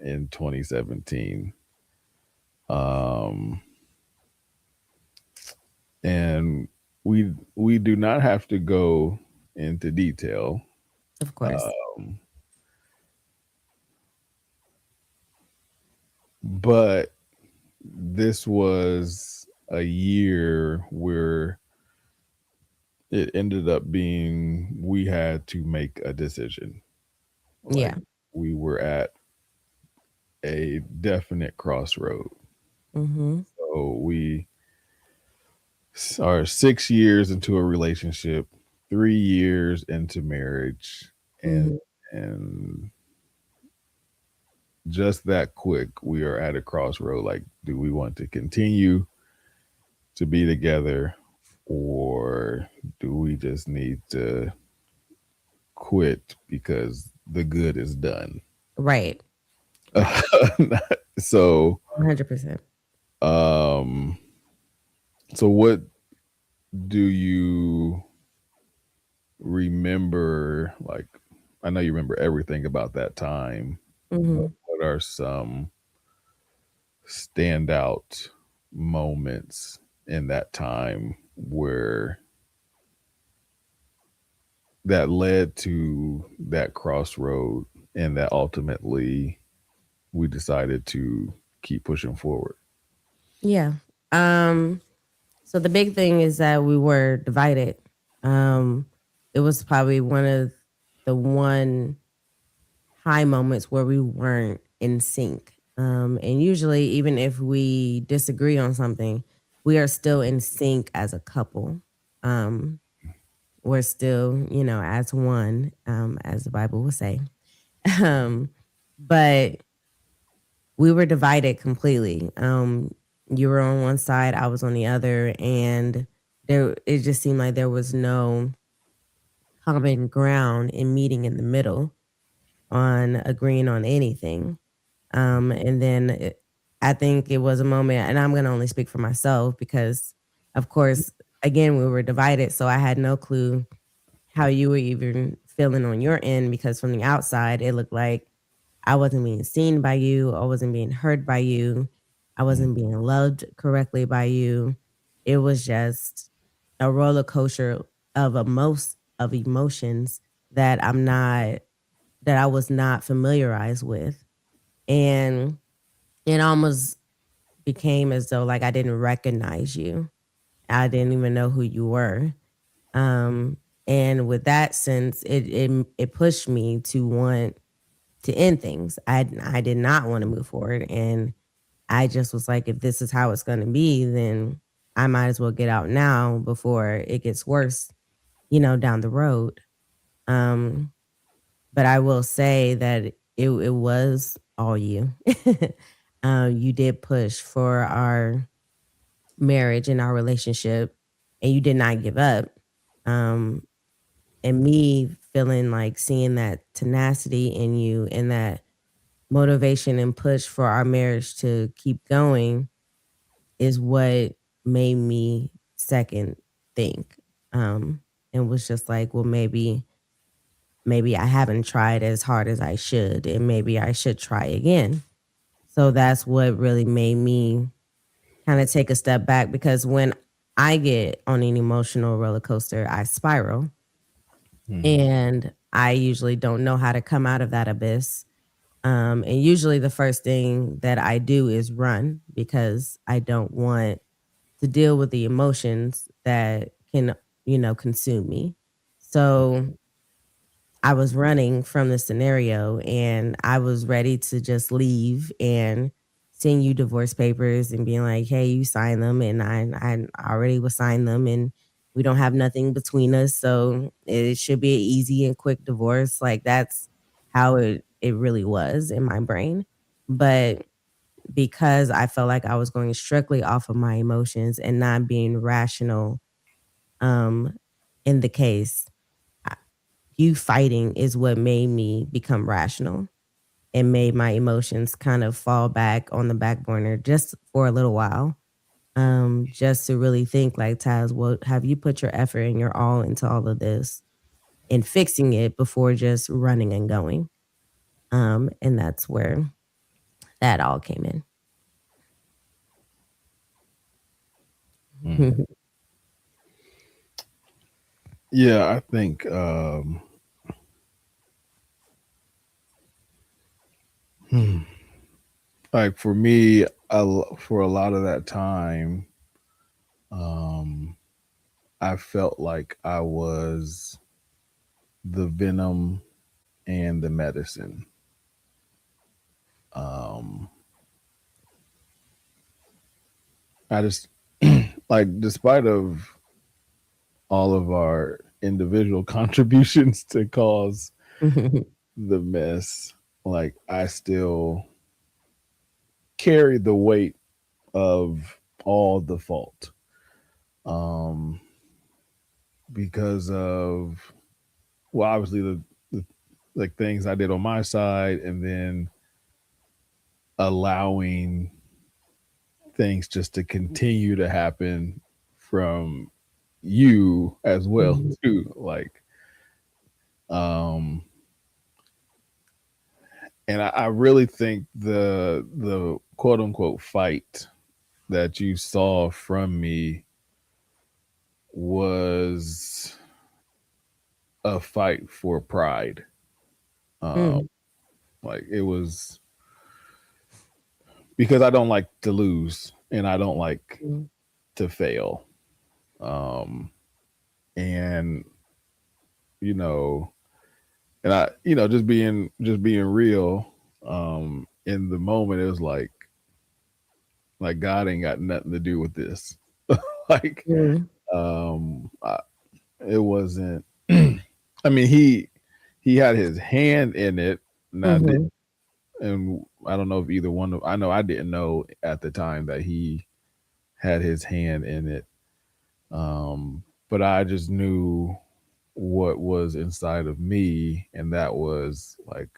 in 2017. Um, and we do not have to go into detail. Of course. Um, but this was a year where it ended up being we had to make a decision. Like Yeah. we were at a definite crossroad. Mhm. So we are 6 years into a relationship, 3 years into marriage, and Mhm. and just that quick, we are at a crossroad. Like, do we want to continue to be together, or do we just need to quit because the good is done? Right. Right. so, 100%. um, so what do you remember? Like, I know you remember everything about that time, but Mhm. what are some standout moments in that time where that led to that crossroad and that ultimately we decided to keep pushing forward? Yeah. Um, so the big thing is that we were divided. Um, it was probably one of the one high moments where we weren't in sync. And usually, even if we disagree on something, we are still in sync as a couple. Um, we're still, as one, as the Bible will say. Um, but we were divided completely. You were on one side, I was on the other, and it just seemed like there was no common ground in meeting in the middle on agreeing on anything. And then I think it was a moment, and I'm going to only speak for myself because, of course, again, we were divided. So I had no clue how you were even feeling on your end because from the outside, it looked like I wasn't being seen by you. I wasn't being heard by you. I Mm. wasn't being loved correctly by you. It was just a roller coaster of emotions that I was not familiarized with. And it almost became as though like I didn't recognize you. I didn't even know who you were. Um, and with that sense, it pushed me to want to end things. I did not want to move forward, and I just was like, if this is how it's going to be, then I might as well get out now before it gets worse, down the road. Um, but I will say that it was all you. You did push for our marriage and our relationship, and you did not give up. Um, and me feeling like seeing that tenacity in you and that motivation and push for our marriage to keep going is what made me second think. Um, and was just like, well, maybe I haven't tried as hard as I should, and maybe I should try again. So that's what really made me kind of take a step back because when I get on an emotional roller coaster, I spiral Mhm. and I usually don't know how to come out of that abyss. And usually the first thing that I do is run because I don't want to deal with the emotions that can, consume me. So I was running from the scenario and I was ready to just leave and send you divorce papers and being like, hey, you sign them. And I already was sign them and we don't have nothing between us. So it should be an easy and quick divorce. Like that's how it really was in my brain. But because I felt like I was going strictly off of my emotions and not being rational, um, in the case, I- you fighting is what made me become rational and made my emotions kind of fall back on the back burner just for a little while. Just to really think like, Taz, well, have you put your effort and your all into all of this and fixing it before just running and going? And that's where that all came in. Mm. Yeah, I think hmm, like for me, for a lot of that time, um, I felt like I was the venom and the medicine. Um, I just like, despite of all of our individual contributions to cause the mess, like I still carry the weight of all the fault. Um, because of, well, obviously the like things I did on my side, and then allowing things just to continue to happen from you as well Mhm. too. Like, um, and I really think the quote unquote fight that you saw from me was a fight for pride. Um, Mm, like it was because I don't like to lose and I don't like mm, to fail. Um, and you know, and I, just being real. In the moment, it was like God ain't got nothing to do with this. like, mm, I, it wasn't. I mean, he had his hand in it, and I did, mhm. and I don't know if either one of. I know I didn't know at the time that he had his hand in it. But I just knew what was inside of me, and that was like,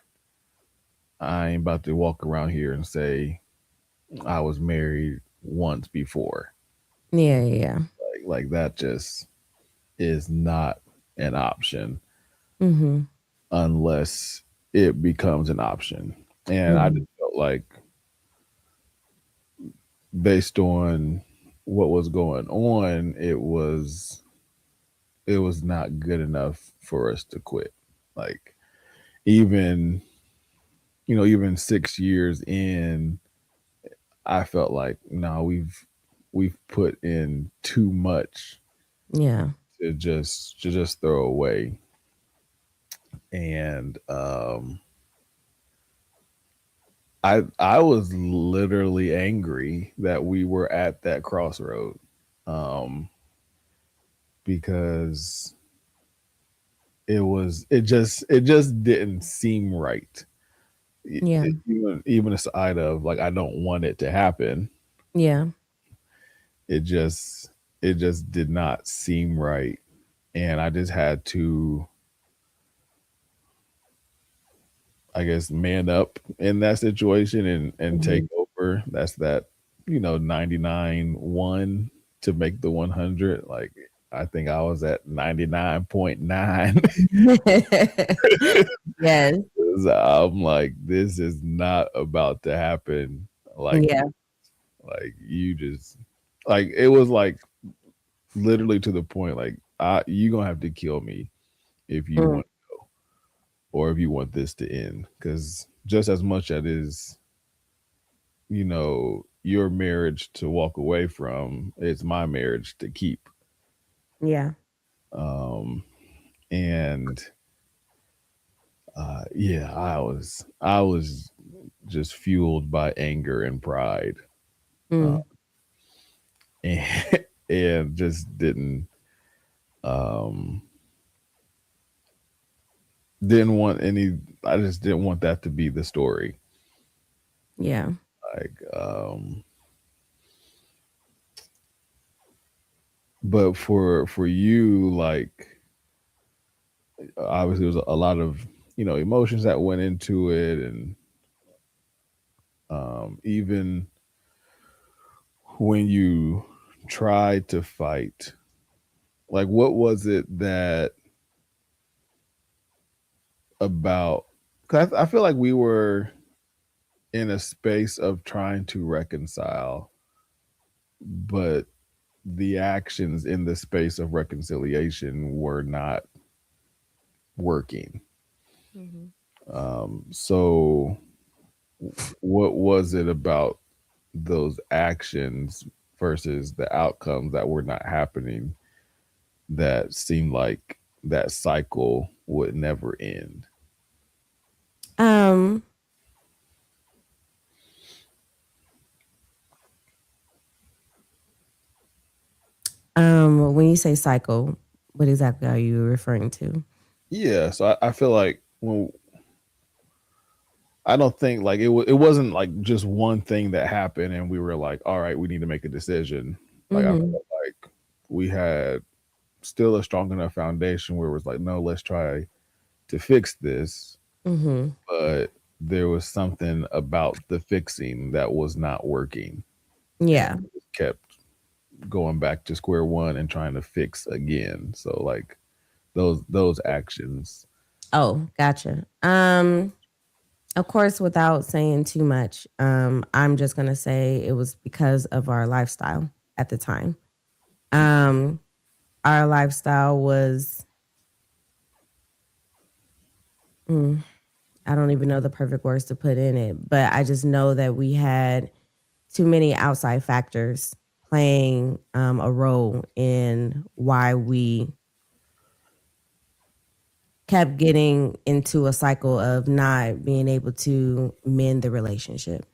I ain't about to walk around here and say I was married once before. Yeah, yeah, yeah. Like that just is not an option Mhm, unless it becomes an option. And I mhm. just felt like, based on what was going on, it was not good enough for us to quit. Like, even even 6 years in, I felt like, no, we've put in too much Yeah, to just throw away. And I was literally angry that we were at that crossroad, um because it just didn't seem right. yeah, Even aside of, like, I don't want it to happen, yeah, it just did not seem right. And I just had to, I guess, man up in that situation and take mhm. over. That's that, 99-1 to make the 100. Like, I think I was at 99.9. Yes, I'm like, this is not about to happen. Like, yeah, like you just, like, it was like literally to the point, like, you gonna have to kill me if you mm, want, or if you want this to end, because just as much as it is, your marriage to walk away from, it's my marriage to keep. yeah, um and yeah, I was just fueled by anger and pride, uh, mm, and, and just um didn't want any, I just didn't want that to be the story. yeah, Like, but for you, like, obviously there was a lot of emotions that went into it, and even when you tried to fight, like what was it that about? Cause I feel like we were in a space of trying to reconcile, but the actions in the space of reconciliation were not working. Mhm. So what was it about those actions versus the outcomes that were not happening that seemed like that cycle would never end? Um, when you say cycle, what exactly are you referring to? Yeah, so I feel like when I don't think like it wasn't like just one thing that happened and we were like, all right, we need to make a decision. Like I Mhm. felt like we had still a strong enough foundation where it was like, no, let's try to fix this. Mhm. But there was something about the fixing that was not working. And Yeah. we just kept going back to square one and trying to fix again. So like those actions. Oh, gotcha. Of course, without saying too much, I'm just gonna say it was because of our lifestyle at the time. Um, our lifestyle was, mm, I don't even know the perfect words to put in it, but I just know that we had too many outside factors playing a role in why we kept getting into a cycle of not being able to mend the relationship.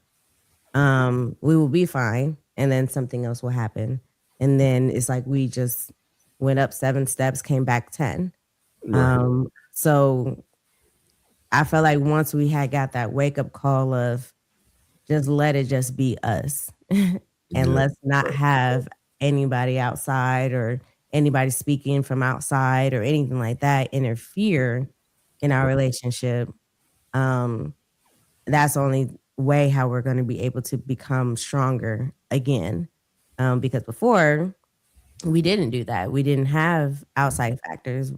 We will be fine, and then something else will happen. And then it's like we just went up 7 steps, came back 10. Right. So I felt like once we had got that wake up call of just let it just be us and Just let's not have anybody outside or anybody speaking from outside or anything like that interfere in our relationship. Um, that's the only way how we're going to be able to become stronger again. Because before we didn't do that. We didn't have outside factors.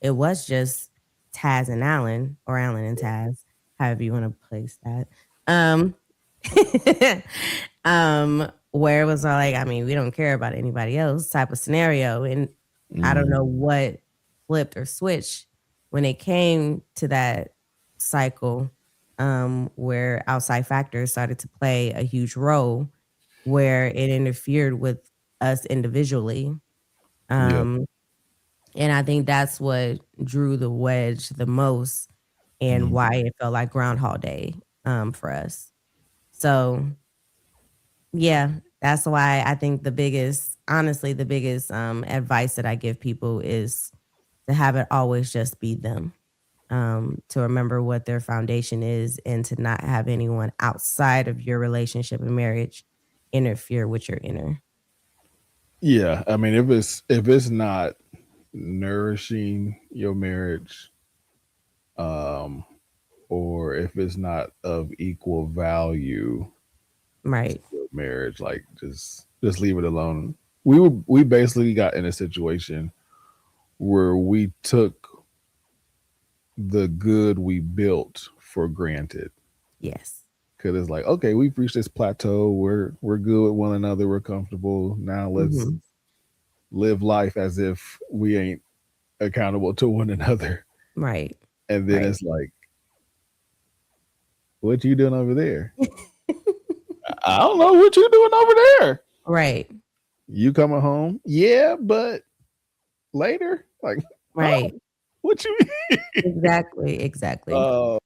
It was just Taz and Alan, or Alan and Taz, however you want to place that. Um, where it was all like, I mean, we don't care about anybody else type of scenario. And I don't mm, know what flipped or switched when it came to that cycle, where outside factors started to play a huge role, where it interfered with us individually. yeah. Um, and I think that's what drew the wedge the most and Mm, why it felt like Groundhog Day, for us. So yeah, that's why I think the biggest, honestly, the biggest advice that I give people is to have it always just be them. To remember what their foundation is and to not have anyone outside of your relationship and marriage interfere with your inner. yeah. I mean, if it's not nourishing your marriage, um, or if it's not of equal value to Right. your marriage, like just leave it alone. We basically got in a situation where we took the good we built for granted. Yes. Cause it's like, okay, we've reached this plateau. We're good with one another. We're comfortable. Now let's Hmm. live life as if we ain't accountable to one another. Right. And then Right. it's like, what you doing over there? I don't know what you doing over there. Right. You coming home? Yeah, but later? Like, huh? Right. What you mean? Exactly. Exactly. uh,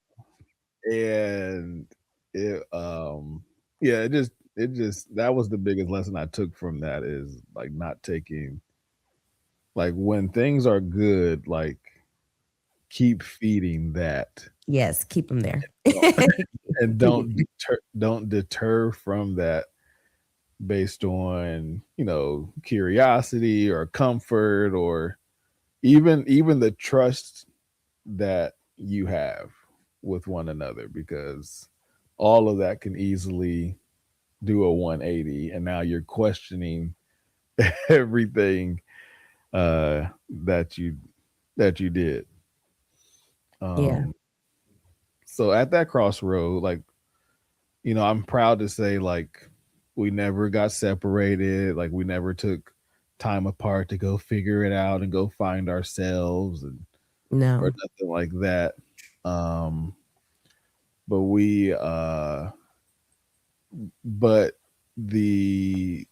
and it yeah, it just that was the biggest lesson I took from that is like not taking like when things are good, like keep feeding that. Yes. Keep them there. And don't deter from that based on curiosity or comfort or even the trust. that you have with one another, because all of that can easily do a 180, and now you're questioning everything uh that you that you did. Yeah. um so at that crossroad, like, I'm proud to say, like, we never got separated, like we never took time apart to go figure it out and go find ourselves, and or No. nothing like that. um but but the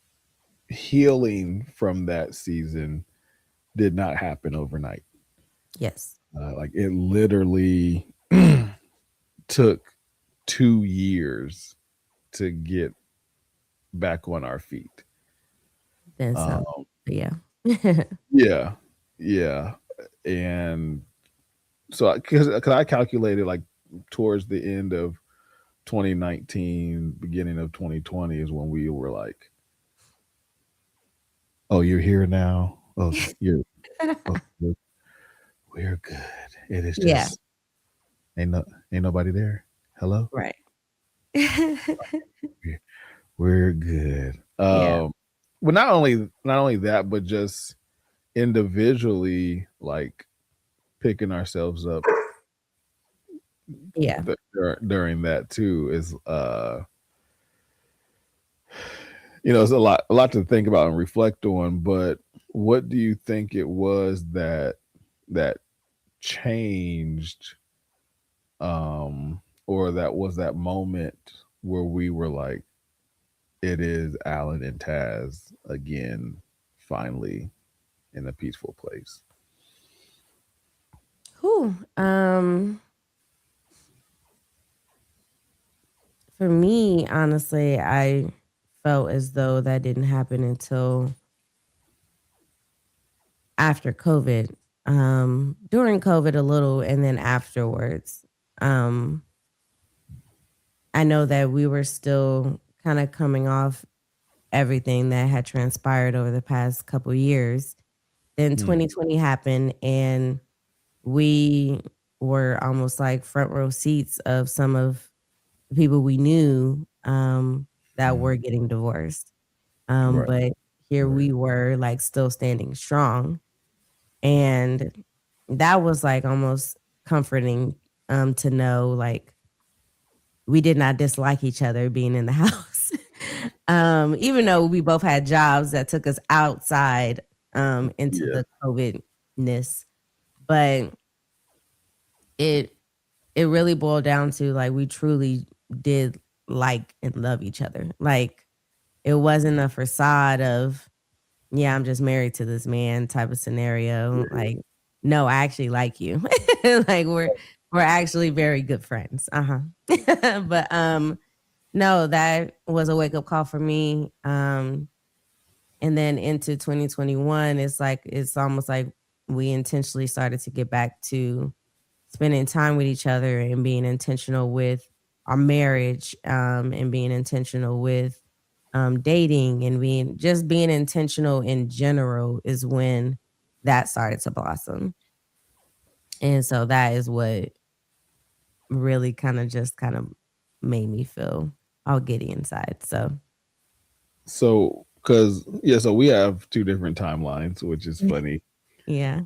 healing from that season did not happen overnight. Yes. Like, it literally took 2 years to get back on our feet. Then some. Um, But yeah. yeah, yeah, and so because I calculated, like, towards the end of 2019, beginning of 2020 is when we were like, "Oh, you're here now. Oh, you're oh, we're good. It is Yeah. just ain't no ain't nobody there. Hello, Right. we're, we're good." Yeah. But not only that, but just individually, like, picking ourselves up Yeah. during that too is it's a lot to think about and reflect on. But what do you think it was that changed, or that was that moment where we were like, it is Alan and Taz again, finally in a peaceful place? Whew. For me, honestly, I felt as though that didn't happen until after COVID. During COVID a little and then afterwards. Um, I know that we were still kind of coming off everything that had transpired over the past couple years. Then Hmm. 2020 happened and we were almost like front row seats of some of the people we knew that Hmm. were getting divorced. Right. But here Right. we were like still standing strong. And that was like almost comforting to know like we did not dislike each other being in the house. Even though we both had jobs that took us outside into Yeah. the COVID-ness. But it it really boiled down to like we truly did like and love each other. Like it wasn't a facade of yeah, I'm just married to this man type of scenario. Like, no, I actually like you. Like we're actually very good friends. Uh-huh. But no, that was a wake up call for me. And then into 2021, it's like it's almost like we intentionally started to get back to spending time with each other and being intentional with our marriage, and being intentional with dating and being intentional in general is when that started to blossom. And so that is what really kind of made me feel all giddy inside. So So, so we have two different timelines, which is funny. yeah.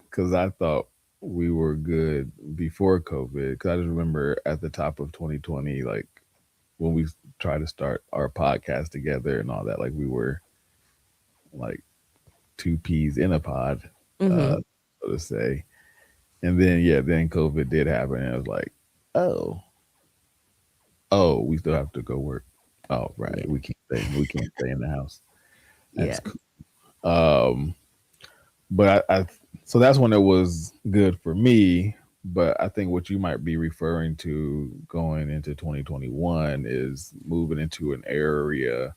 Because I thought we were good before COVID. Because I just remember at the top of 2020, like, when we tried to start our podcast together and all that, like, we were like two peas in a pod, uh, Hmm. so to say. And then, yeah, then COVID did happen, and it was like, oh, oh, we still have to go work. Oh, right, Yeah. we can't stay in the house. Yeah. That's cool. But I so that's when it was good for me. But I think what you might be referring to going into 2021 is moving into an area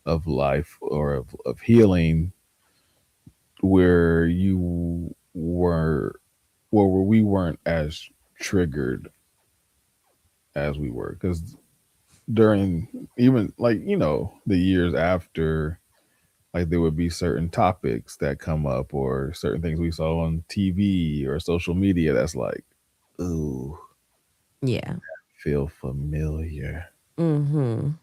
of life, or of healing, where you were, where we weren't as triggered as we were. Because during, even, like, the years after like there would be certain topics that come up or certain things we saw on TV or social media that's like, ooh, Yeah. feel familiar. Mhm.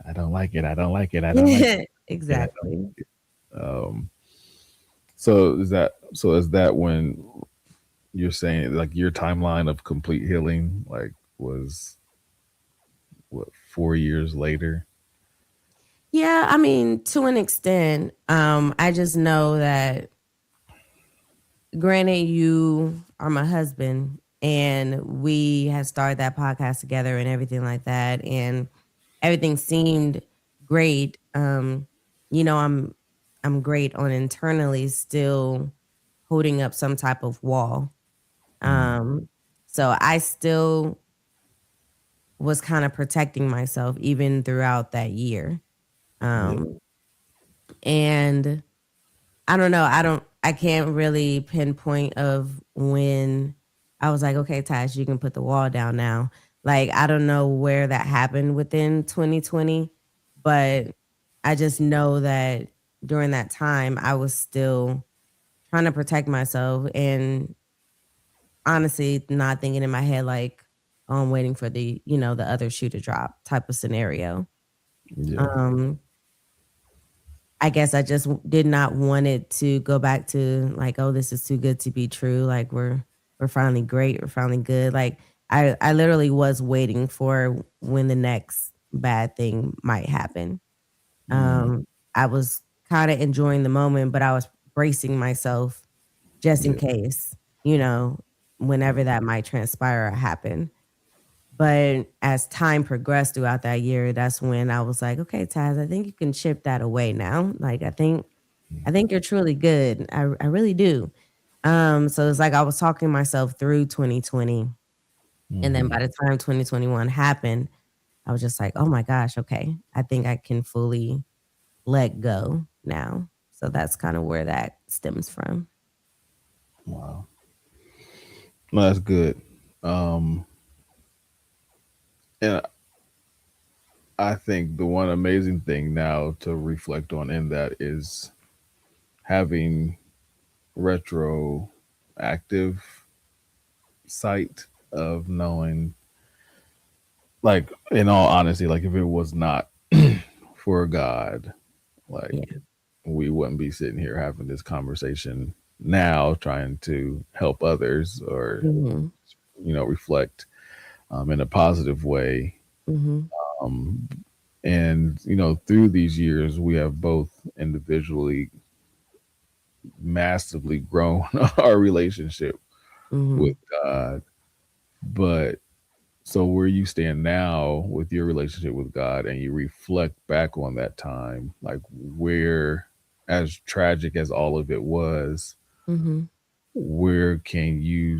I don't like it. I don't like it. I don't like it. I don't Exactly. like it. So is that when you're saying like your timeline of complete healing like was what 4 years later? Yeah, I mean, to an extent, I just know that granted you are my husband and we had started that podcast together and everything like that and everything seemed great. I'm great on internally still holding up some type of wall. Mm, Um so I still was kind of protecting myself even throughout that year. yeah, Um and I don't know. I can't really pinpoint of when I was like, okay, Tash, you can put the wall down now. Like, I don't know where that happened within 2020, but I just know that during that time, I was still trying to protect myself and honestly not thinking in my head, like, oh, I'm waiting for the other shoe to drop type of scenario. yeah, Um, I guess I just did not want it to go back to like, oh, this is too good to be true. Like we're finally great, we're finally good. Like I literally was waiting for when the next bad thing might happen. mm, I was kind of enjoying the moment, but I was bracing myself just in yeah, case, you know, whenever that might transpire or happen. But as time progressed throughout that year, that's when I was like, okay, Taz, I think you can chip that away now. Like I think you're truly good. I really do. So it's like I was talking myself through 2020, and then mm-hmm. by the time 2021 happened, I was just like, "Oh my gosh, okay. I think I can fully let go now." So that's kind of where that stems from. Wow, no, that's good. Um, and I think the one amazing thing now to reflect on in that is having retroactive sight of knowing, like, in all honesty, like if it was not for God, like Yeah. we wouldn't be sitting here having this conversation now, trying to help others or Mhm. reflect in a positive way. Mhm. Um, and through these years, we have both individually massively grown our relationship with Mhm. God. But so where you stand now with your relationship with God and you reflect back on that time, like where, as tragic as all of it was, Mhm. where can you,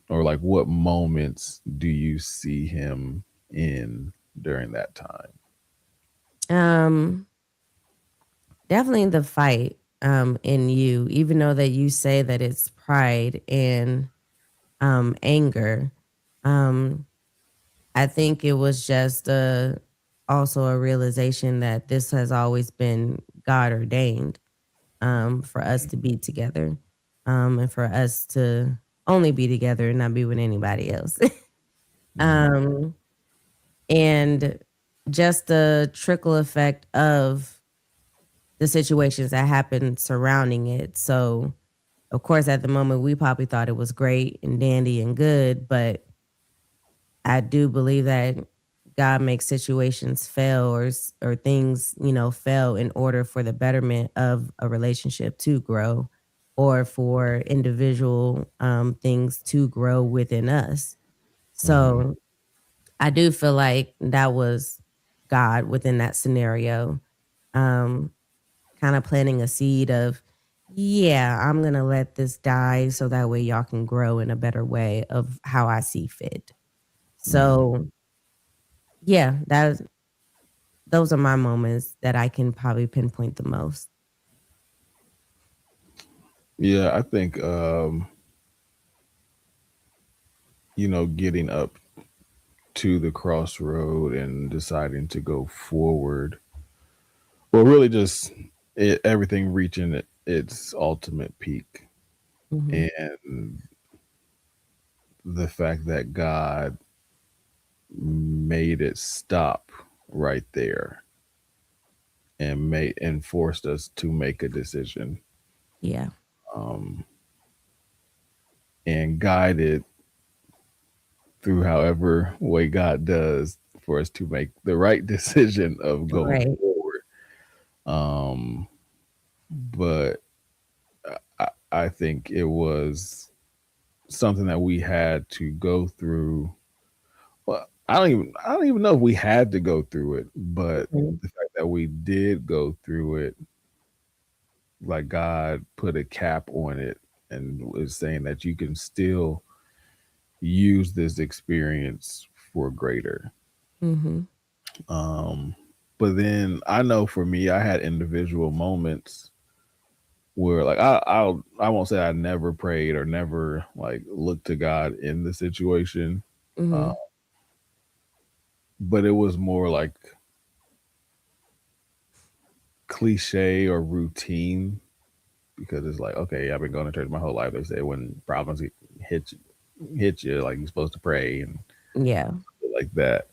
or like what moments do you see him in during that time? Um Definitely the fight in you, even though that you say that it's pride and anger. Um I think it was just also a realization that this has always been God ordained for us to be together and for us to only be together and not be with anybody else. Mm-hmm. um, and just the trickle effect of the situations that happened surrounding it. So, of course, at the moment, we probably thought it was great and dandy and good, but I do believe that God makes situations fail or things, fail in order for the betterment of a relationship to grow or for individual things to grow within us. Mm-hmm. So I do feel like that was God within that scenario, um, kind of planting a seed of, yeah, I'm going to let this die so that way y'all can grow in a better way of how I see fit. Mm-hmm. So yeah, those are my moments that I can probably pinpoint the most. Yeah, I think getting up to the crossroad and deciding to go forward, well, really just everything reaching its ultimate peak, Mhm. and the fact that God made it stop right there and forced us to make a decision, Yeah. um, and guided through however way God does for us to make the right decision of going Right. forward. Um, but I think it was something that we had to go through. Well, I don't even know if we had to go through it, but Mhm. the fact that we did go through it, like God put a cap on it and was saying that you can still use this experience for greater. Mhm. Um, but then I know for me, I had individual moments where like I won't say I never prayed or never like looked to God in the situation. Uh, Mhm. but it was more like cliche or routine because it's like, okay, I've been going to church my whole life. They say when problems hit hit you, like you're supposed to pray and Yeah. like that.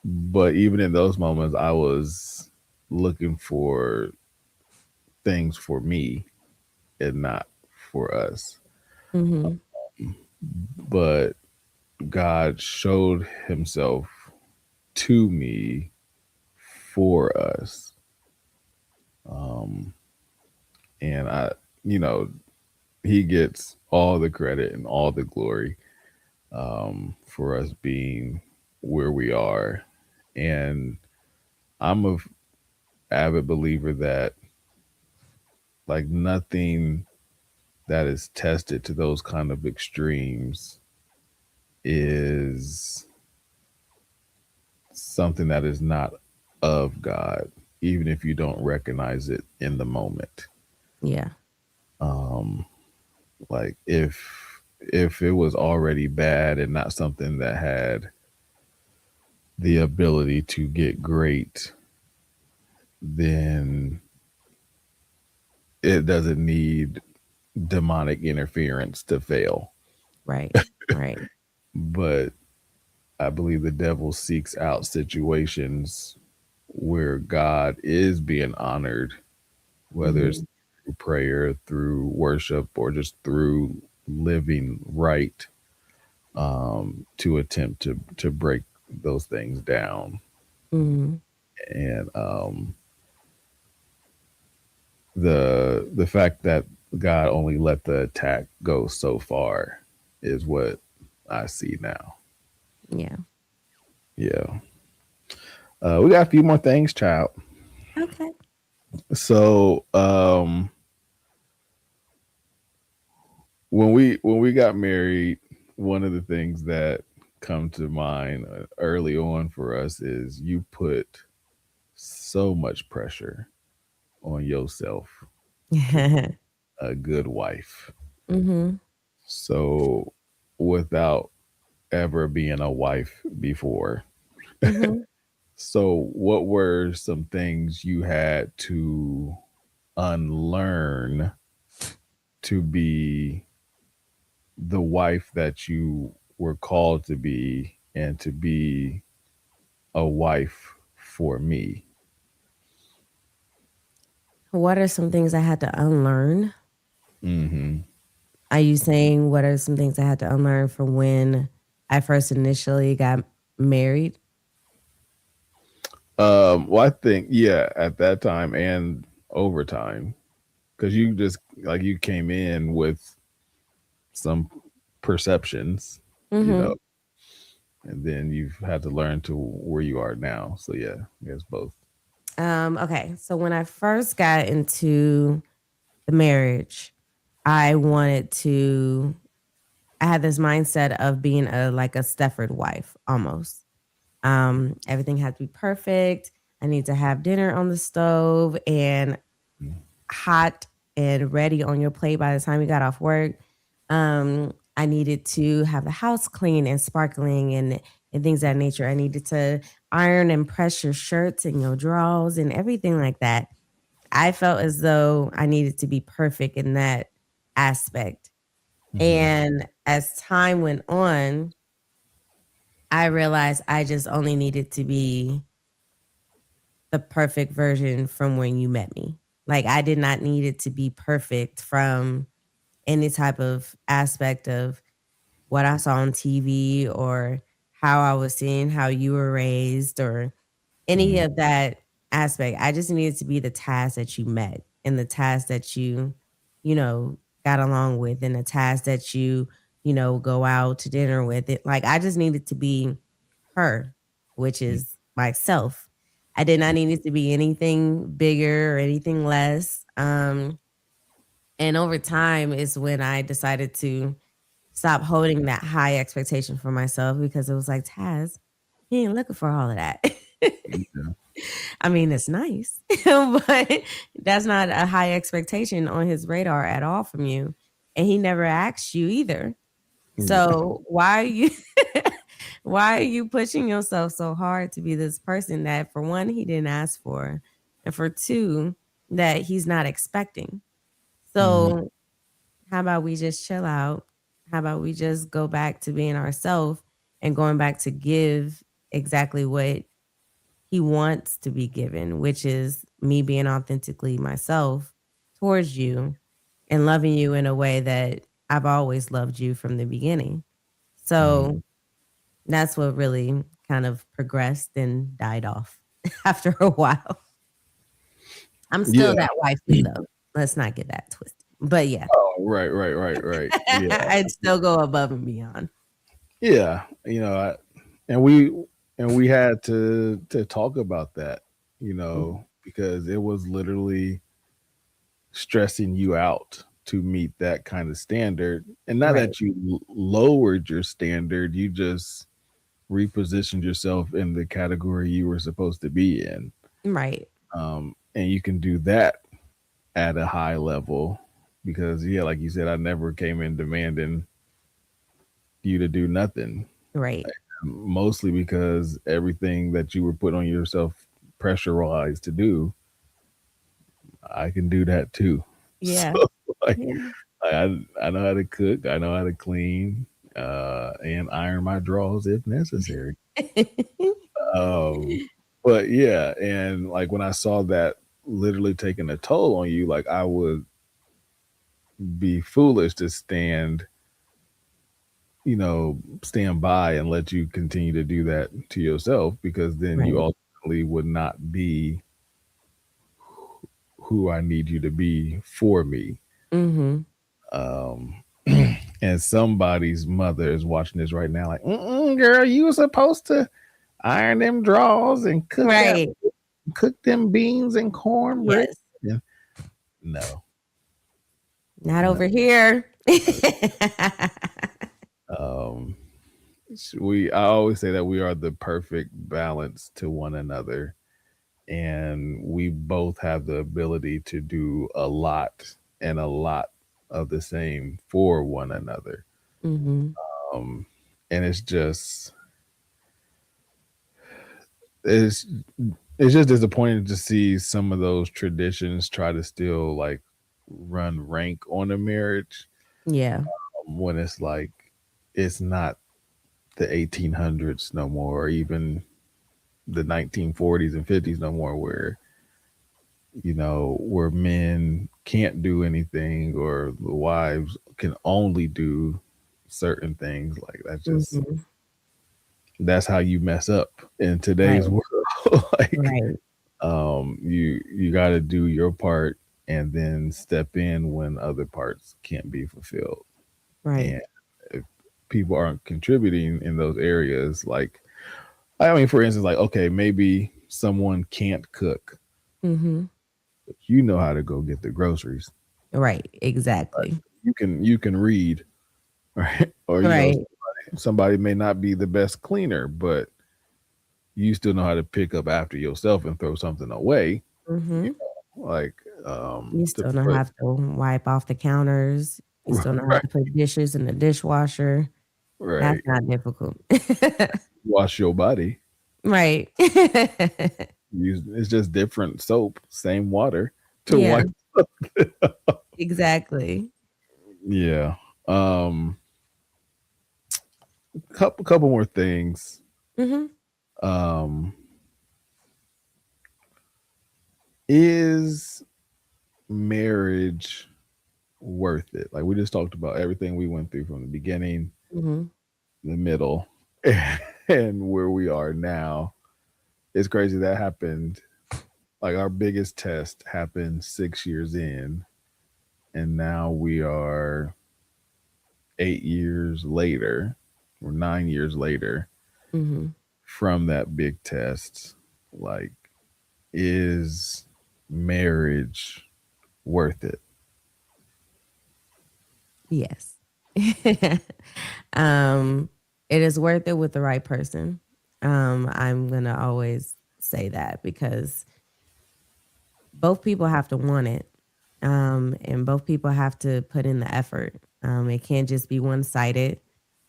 But even in those moments, I was looking for things for me and not for us. Mhm. But God showed Himself to me for us, um, and you know, He gets all the credit and all the glory for us being where we are. And I'm a avid believer that like nothing that is tested to those kind of extremes is something that is not of God, even if you don't recognize it in the moment. Yeah. Um, like if it was already bad and not something that had the ability to get great, then it doesn't need demonic interference to fail. Right. Right. But I believe the devil seeks out situations where God is being honored, whether it's Mhm. through prayer, through worship, or just through living right, to attempt to break those things down. Mhm. And the fact that God only let the attack go so far is what I see now. Yeah. Yeah. We got a few more things, child. Okay. So when we got married, one of the things that come to mind early on for us is you put so much pressure on yourself to be a good wife. Mhm. So without ever being a wife before. Mhm. So what were some things you had to unlearn to be the wife that you were called to be and to be a wife for me? What are some things I had to unlearn? Hmm. Are you saying what are some things I had to unlearn from when I first initially got married? Well, I think yeah, at that time and over time, because you just like you came in with some perceptions, you know, Mhm. and then you've had to learn to where you are now. So yeah, I guess both. Okay. So when I first got into the marriage, I wanted to I had this mindset of being a like a Stefford wife almost. Everything had to be perfect. I need to have dinner on the stove and hot and ready on your plate by the time you got off work. I needed to have the house clean and sparkling and things of that nature. I needed to iron and press your shirts and your drawers and everything like that. I felt as though I needed to be perfect in that aspect. Mm-hmm. And as time went on, I realized I just only needed to be the perfect version from when you met me. Like I did not need it to be perfect from any type of aspect of what I saw on TV or how I was seeing how you were raised or any Mm-hmm. of that aspect. I just needed to be the task that you met and the task that you know, got along with and the task that you go out to dinner with. It like I just needed to be her, which is myself. I did not need it to be anything bigger or anything less. And over time is when I decided to stop holding that high expectation for myself because it was like, Taz, he ain't looking for all of that. Yeah. I mean, it's nice, but that's not a high expectation on his radar at all from you. And he never asked you either. Yeah. So why are you why are you pushing yourself so hard to be this person that for one he didn't ask for and for two that he's not expecting? Mm-hmm. So how about we just chill out? How about we just go back to being ourselves and going back to give exactly what he wants to be given, which is me being authentically myself towards you and loving you in a way that I've always loved you from the beginning. Mm-hmm. So that's what really kind of progressed and died off after a while. I'm Yeah. still that wifely though. Let's not get that twisted. But yeah, Oh, right, right, right, right. Yeah. I'd still go above and beyond. Yeah. And we had to talk about that, because it was literally stressing you out to meet that kind of standard. And not Right. that you lowered your standard, you just repositioned yourself in the category you were supposed to be in. Right. And you can do that at a high level because, yeah, like you said, I never came in demanding you to do nothing. Right. Mostly because everything that you were put on yourself pressurized to do, I can do that too. Yeah. So like Yeah. I know how to cook, I know how to clean, and iron my drawers if necessary. Um, but yeah, and like when I saw that literally taking a toll on you, like I would be foolish to stand by and let you continue to do that to yourself because then you Right. ultimately would not be who I need you to be for me. Mhm. Um, and somebody's mother is watching this right now, like, girl, you were supposed to iron them drawers and Right. cook them beans and cornbread. Yes. Yeah. No, Not no. over here. Um, I always say that we are the perfect balance to one another, and we both have the ability to do a lot and a lot of the same for one another. Mhm. Um, and it's it's just disappointing to see some of those traditions try to still like run rank on a marriage, Yeah. when it's like it's not the 1800s no more, or even the 1940s and 50s no more, where men can't do anything or the wives can only do certain things. Like Mhm. that's how you mess up in today's Right. world. Like, Right. you got to do your part and then step in when other parts can't be fulfilled. Right. And if people aren't contributing in those areas, like, I mean, for instance, like, okay, maybe someone can't cook, Mhm. but you know how to go get the groceries. Right. Exactly. You can read, right? Or Right. somebody may not be the best cleaner, but you still know how to pick up after yourself and throw something away. You Mhm. like, You to still know put how to wipe off the counters. You still know how right, to put dishes in the dishwasher. That's right. not difficult. Wash your body. Right. Use It's just different soap, same water. to Yeah, wipe something. exactly. Yeah. Um, couple more things. Mhm, Um, is marriage worth it? Like we just talked about everything we went through from the beginning, mhm, the middle, and where we are now. It's crazy that happened. Like our biggest test happened 6 years in, and now we are 8 years later or 9 years later mhm. from that big test. Like, is marriage worth it? Yes. Um, it is worth it with the right person. I'm gonna always say that because both people have to want it, and both people have to put in the effort. It can't just be one sided.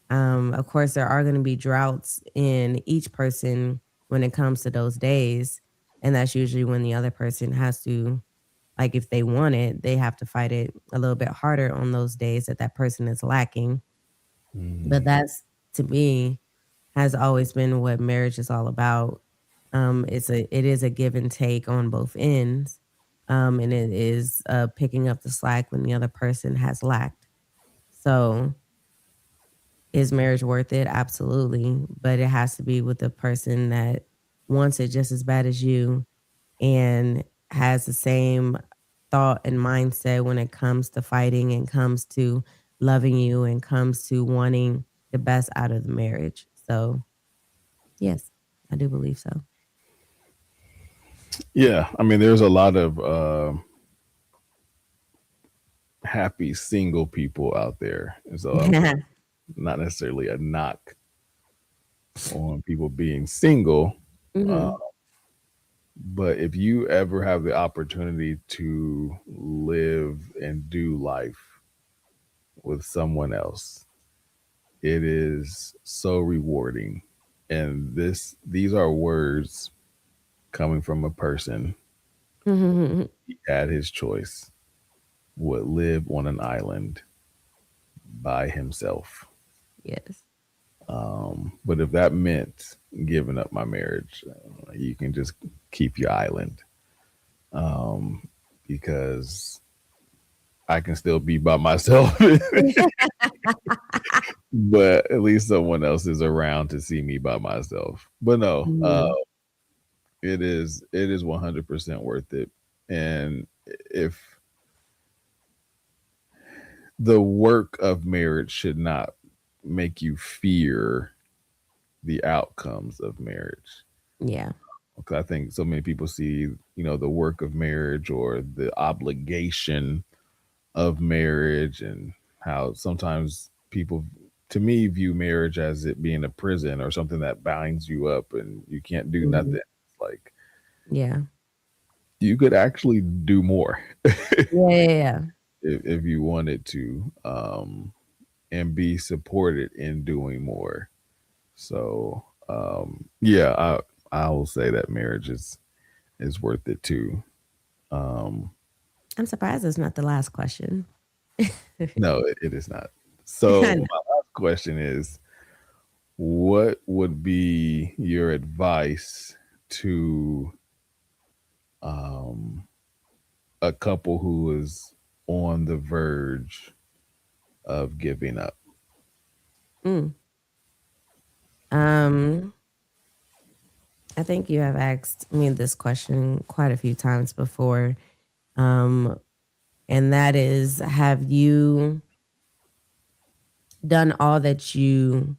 Of course, there are going to be droughts in each person when it comes to those days. And that's usually when the other person has to, like, if they want it, they have to fight it a little bit harder on those days that that person is lacking. But Mm, that's, to me, has always been what marriage is all about. It is a give and take on both ends, and it is picking up the slack when the other person has lacked. So, is marriage worth it? Absolutely, but it has to be with the person that wants it just as bad as you and has the same thought and mindset when it comes to fighting and comes to loving you and comes to wanting the best out of the marriage. So, yes, I do believe so. yeah, I mean, there's a lot of happy single people out there, and so I'm not necessarily a knock on people being single. Uh, Mhm, but if you ever have the opportunity to live and do life with someone else, it is so rewarding. And these are words coming from a person mhm. who had his choice, would live on an island by himself. Yes. But if that meant giving up my marriage, you can just keep your island, because I can still be by myself, but at least someone else is around to see me by myself. But no, Mhm. it is 100% worth it. And if the work of marriage should not make you fear the outcomes of marriage. Yeah. Okay, I think so many people see, the work of marriage or the obligation of marriage, and how sometimes people, to me, view marriage as it being a prison or something that binds you up and you can't do Mhm. nothing. It's like Yeah. you could actually do more Yeah, yeah, yeah. if you wanted to, and be supported in doing more. So, yeah, I will say that marriage is worth it too. Um, I'm surprised it's not the last question. no, it is not. I So know. my last question is, what would be your advice to um, a couple who is on the verge of giving up? Mm. Um, I think you have asked me this question quite a few times before. Um, and that is, have you done all that you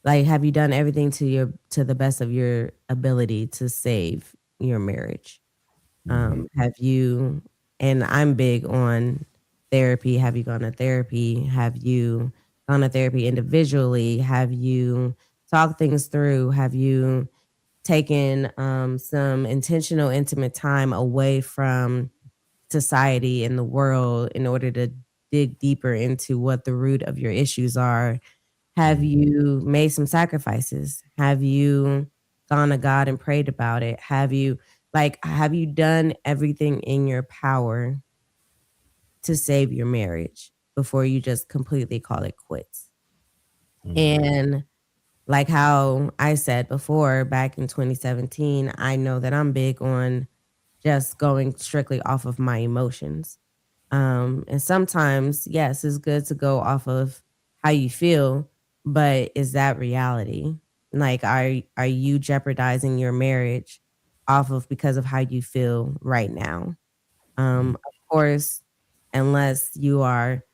like, have you done everything to the best of your ability to save your marriage? Mhm. Have you, and I'm big on therapy. Have you gone to therapy? Have you gone to therapy individually? Have you talked things through? Have you taken some intentional, intimate time away from society and the world in order to dig deeper into what the root of your issues are? Have Mhm. you made some sacrifices? Have you gone to God and prayed about it? Have you? Like, have you done everything in your power to save your marriage before you just completely call it quits? Mhm. And like how I said before, back in 2017, I know that I'm big on just going strictly off of my emotions. And sometimes, yes, it's good to go off of how you feel, but is that reality? Like, are you jeopardizing your marriage off of because of how you feel right now? Of course, unless you are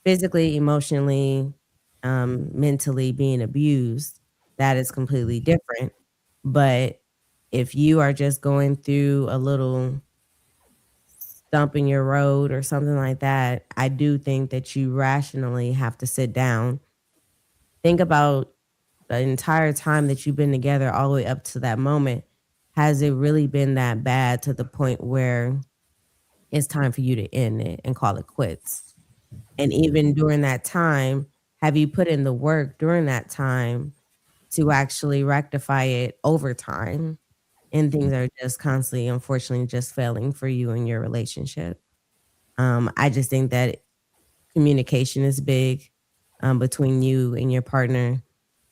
physically, emotionally, mentally being abused, that is completely different. But if you are just going through a little stump in your road or something like that, I do think that you rationally have to sit down, think about the entire time that you've been together all the way up to that moment. Has it really been that bad to the point where it's time for you to end it and call it quits? And even during that time, have you put in the work during that time to actually rectify it over time? And things are just constantly, unfortunately, just failing for you in your relationship. I just think that communication is big between you and your partner.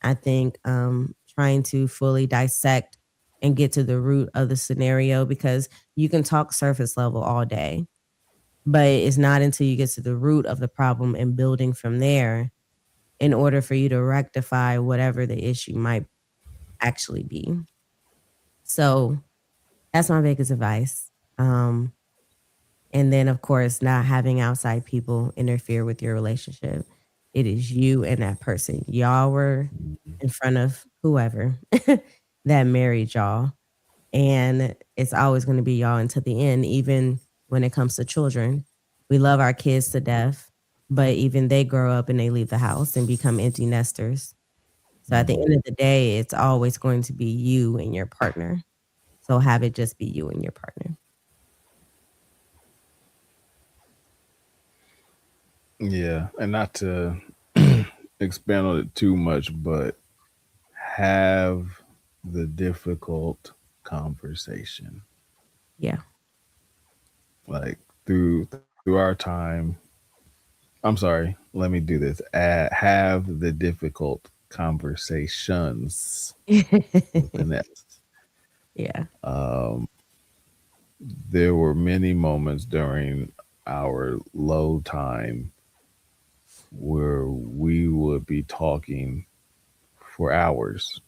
I think trying to fully dissect and get to the root of the scenario, because you can talk surface level all day, but it's not until you get to the root of the problem and building from there in order for you to rectify whatever the issue might actually be. So that's my biggest advice. And then, of course, not having outside people interfere with your relationship. It is you and that person. Y'all were in front of whoever that married y'all. And it's always going to be y'all until the end, even when it comes to children. We love our kids to death, but even they grow up and they leave the house and become empty nesters. So at the Mhm. end of the day, it's always going to be you and your partner. So have it just be you and your partner. Yeah, and not to expand on it too much, but have the difficult conversation. Yeah. Like through our time. I'm sorry, let me do this. Have the difficult conversations with an S. Yeah. Um, there were many moments during our low time where we would be talking for hours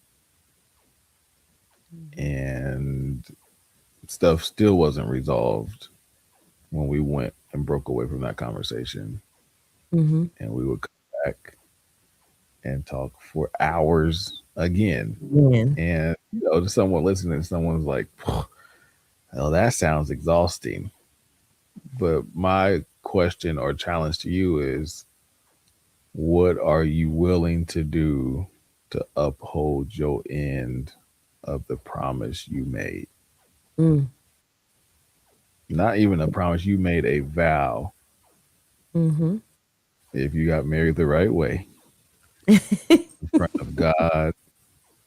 Mhm. and stuff still wasn't resolved when we went and broke away from that conversation. Mhm. And we would come back and talk for hours again. Man. And, to someone listening, someone's like, oh, that sounds exhausting. But my question or challenge to you is, what are you willing to do to uphold your end of the promise you made? Mm. Not even a promise, you made a vow. Mhm. If you got married the right way, in front of God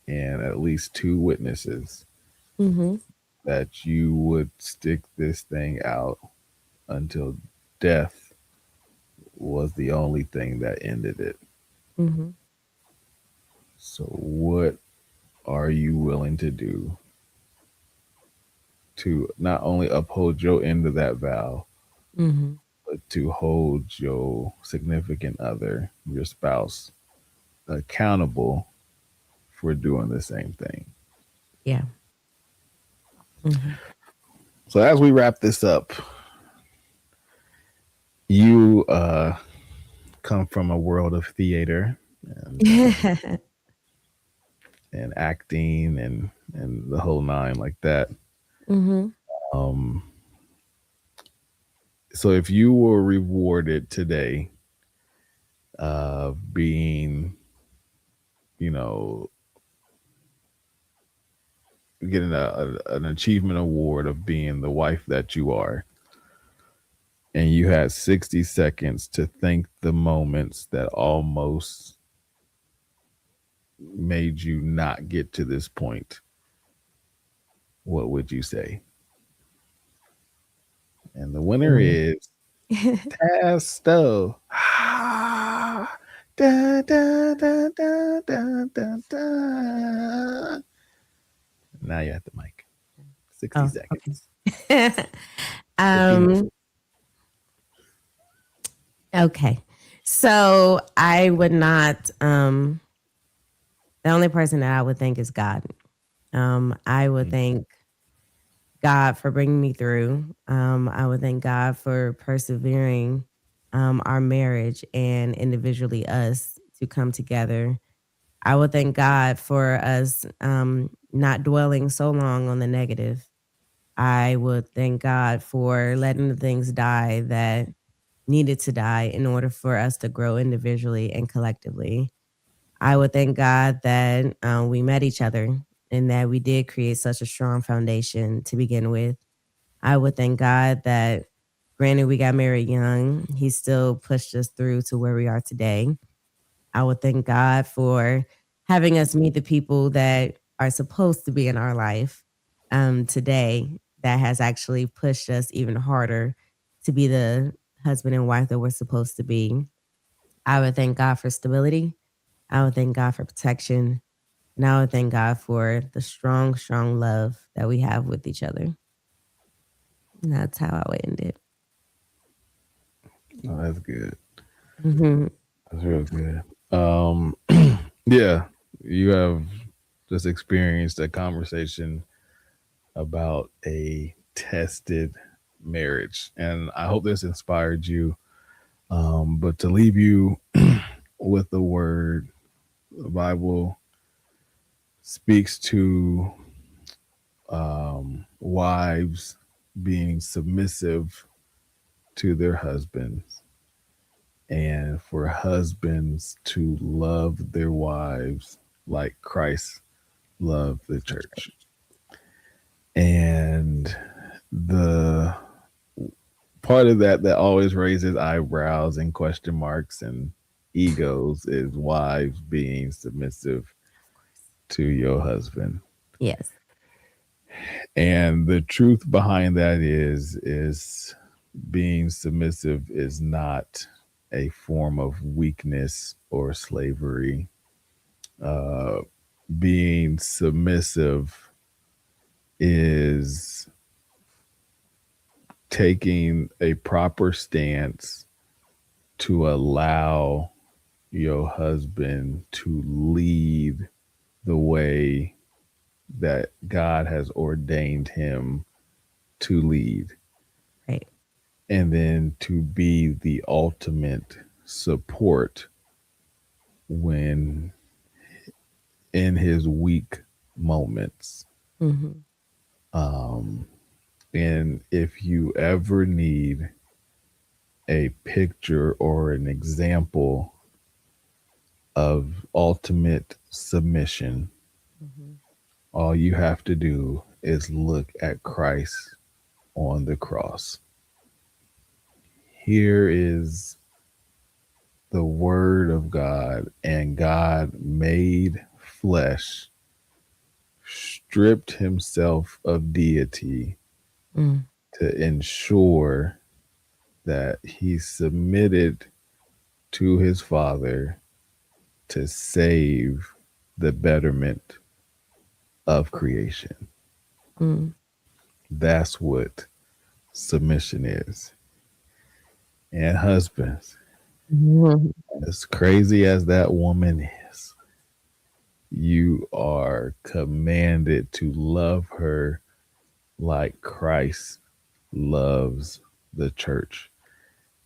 and at least two witnesses, Mhm. that you would stick this thing out until death was the only thing that ended it. Mhm. So, what are you willing to do to not only uphold your end of that vow, Mhm. but to hold your significant other, your spouse, accountable for doing the same thing? Yeah. Mhm. So, as we wrap this up, you come from a world of theater and and acting and the whole nine like that. Mhm. Um, so if you were rewarded today of being, you know, getting an achievement award of being the wife that you are, and you had 60 seconds to think the moments that almost made you not get to this point, what would you say? And the winner Mm. is Tash. Da, da, da, da, da, da, da. Now you have the mic. 60 Oh, seconds. okay. 50 more. um, okay. So I would not, the only person that I would thank is God. I would thank God for bringing me through. I would thank God for persevering our marriage and individually us to come together. I would thank God for us not dwelling so long on the negative. I would thank God for letting the things die that needed to die in order for us to grow individually and collectively. I would thank God that we met each other and that we did create such a strong foundation to begin with. I would thank God that, granted, we got married young, He still pushed us through to where we are today. I would thank God for having us meet the people that are supposed to be in our life today that has actually pushed us even harder to be the husband and wife that we're supposed to be. I would thank God for stability. I would thank God for protection. And I would thank God for the strong, strong love that we have with each other. And that's how I would end it. Oh, that's good. Mhm. That's real good. Um, yeah, you have just experienced a conversation about a tested marriage, and I hope this inspired you. But to leave you with the word, the Bible speaks to wives being submissive to their husbands, and for husbands to love their wives like Christ loved the church. And the part of that that always raises eyebrows and question marks and egos is wives being submissive to your husband. Yes. And the truth behind that is being submissive is not a form of weakness or slavery. Uh, Being submissive is taking a proper stance to allow your husband to lead the way that God has ordained him to lead, Right. and then to be the ultimate support when in his weak moments. Mhm. Um, and if you ever need a picture or an example of ultimate submission, Mhm. all you have to do is look at Christ on the cross. Here is the Word of God, and God made flesh, stripped himself of deity Mm. to ensure that he submitted to his Father to save the betterment of creation. Mm. That's what submission is. And husbands, Mhm. as crazy as that woman is, you are commanded to love her like Christ loves the church.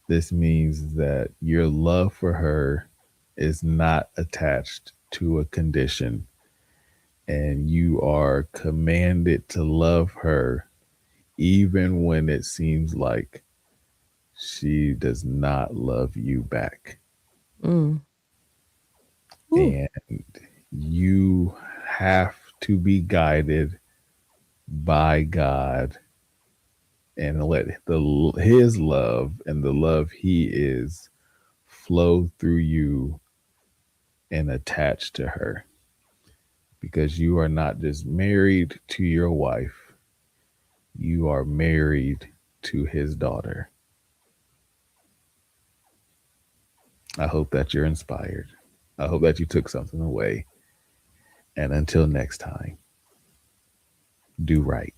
This means that your love for her is not attached to a condition, and you are commanded to love her even when it seems like she does not love you back. Mm. Ooh. And you have to be guided by God and let his love and the love he is flow through you and attach to her, because you are not just married to your wife, you are married to his daughter. I hope that you're inspired. I hope that you took something away. And until next time, do right.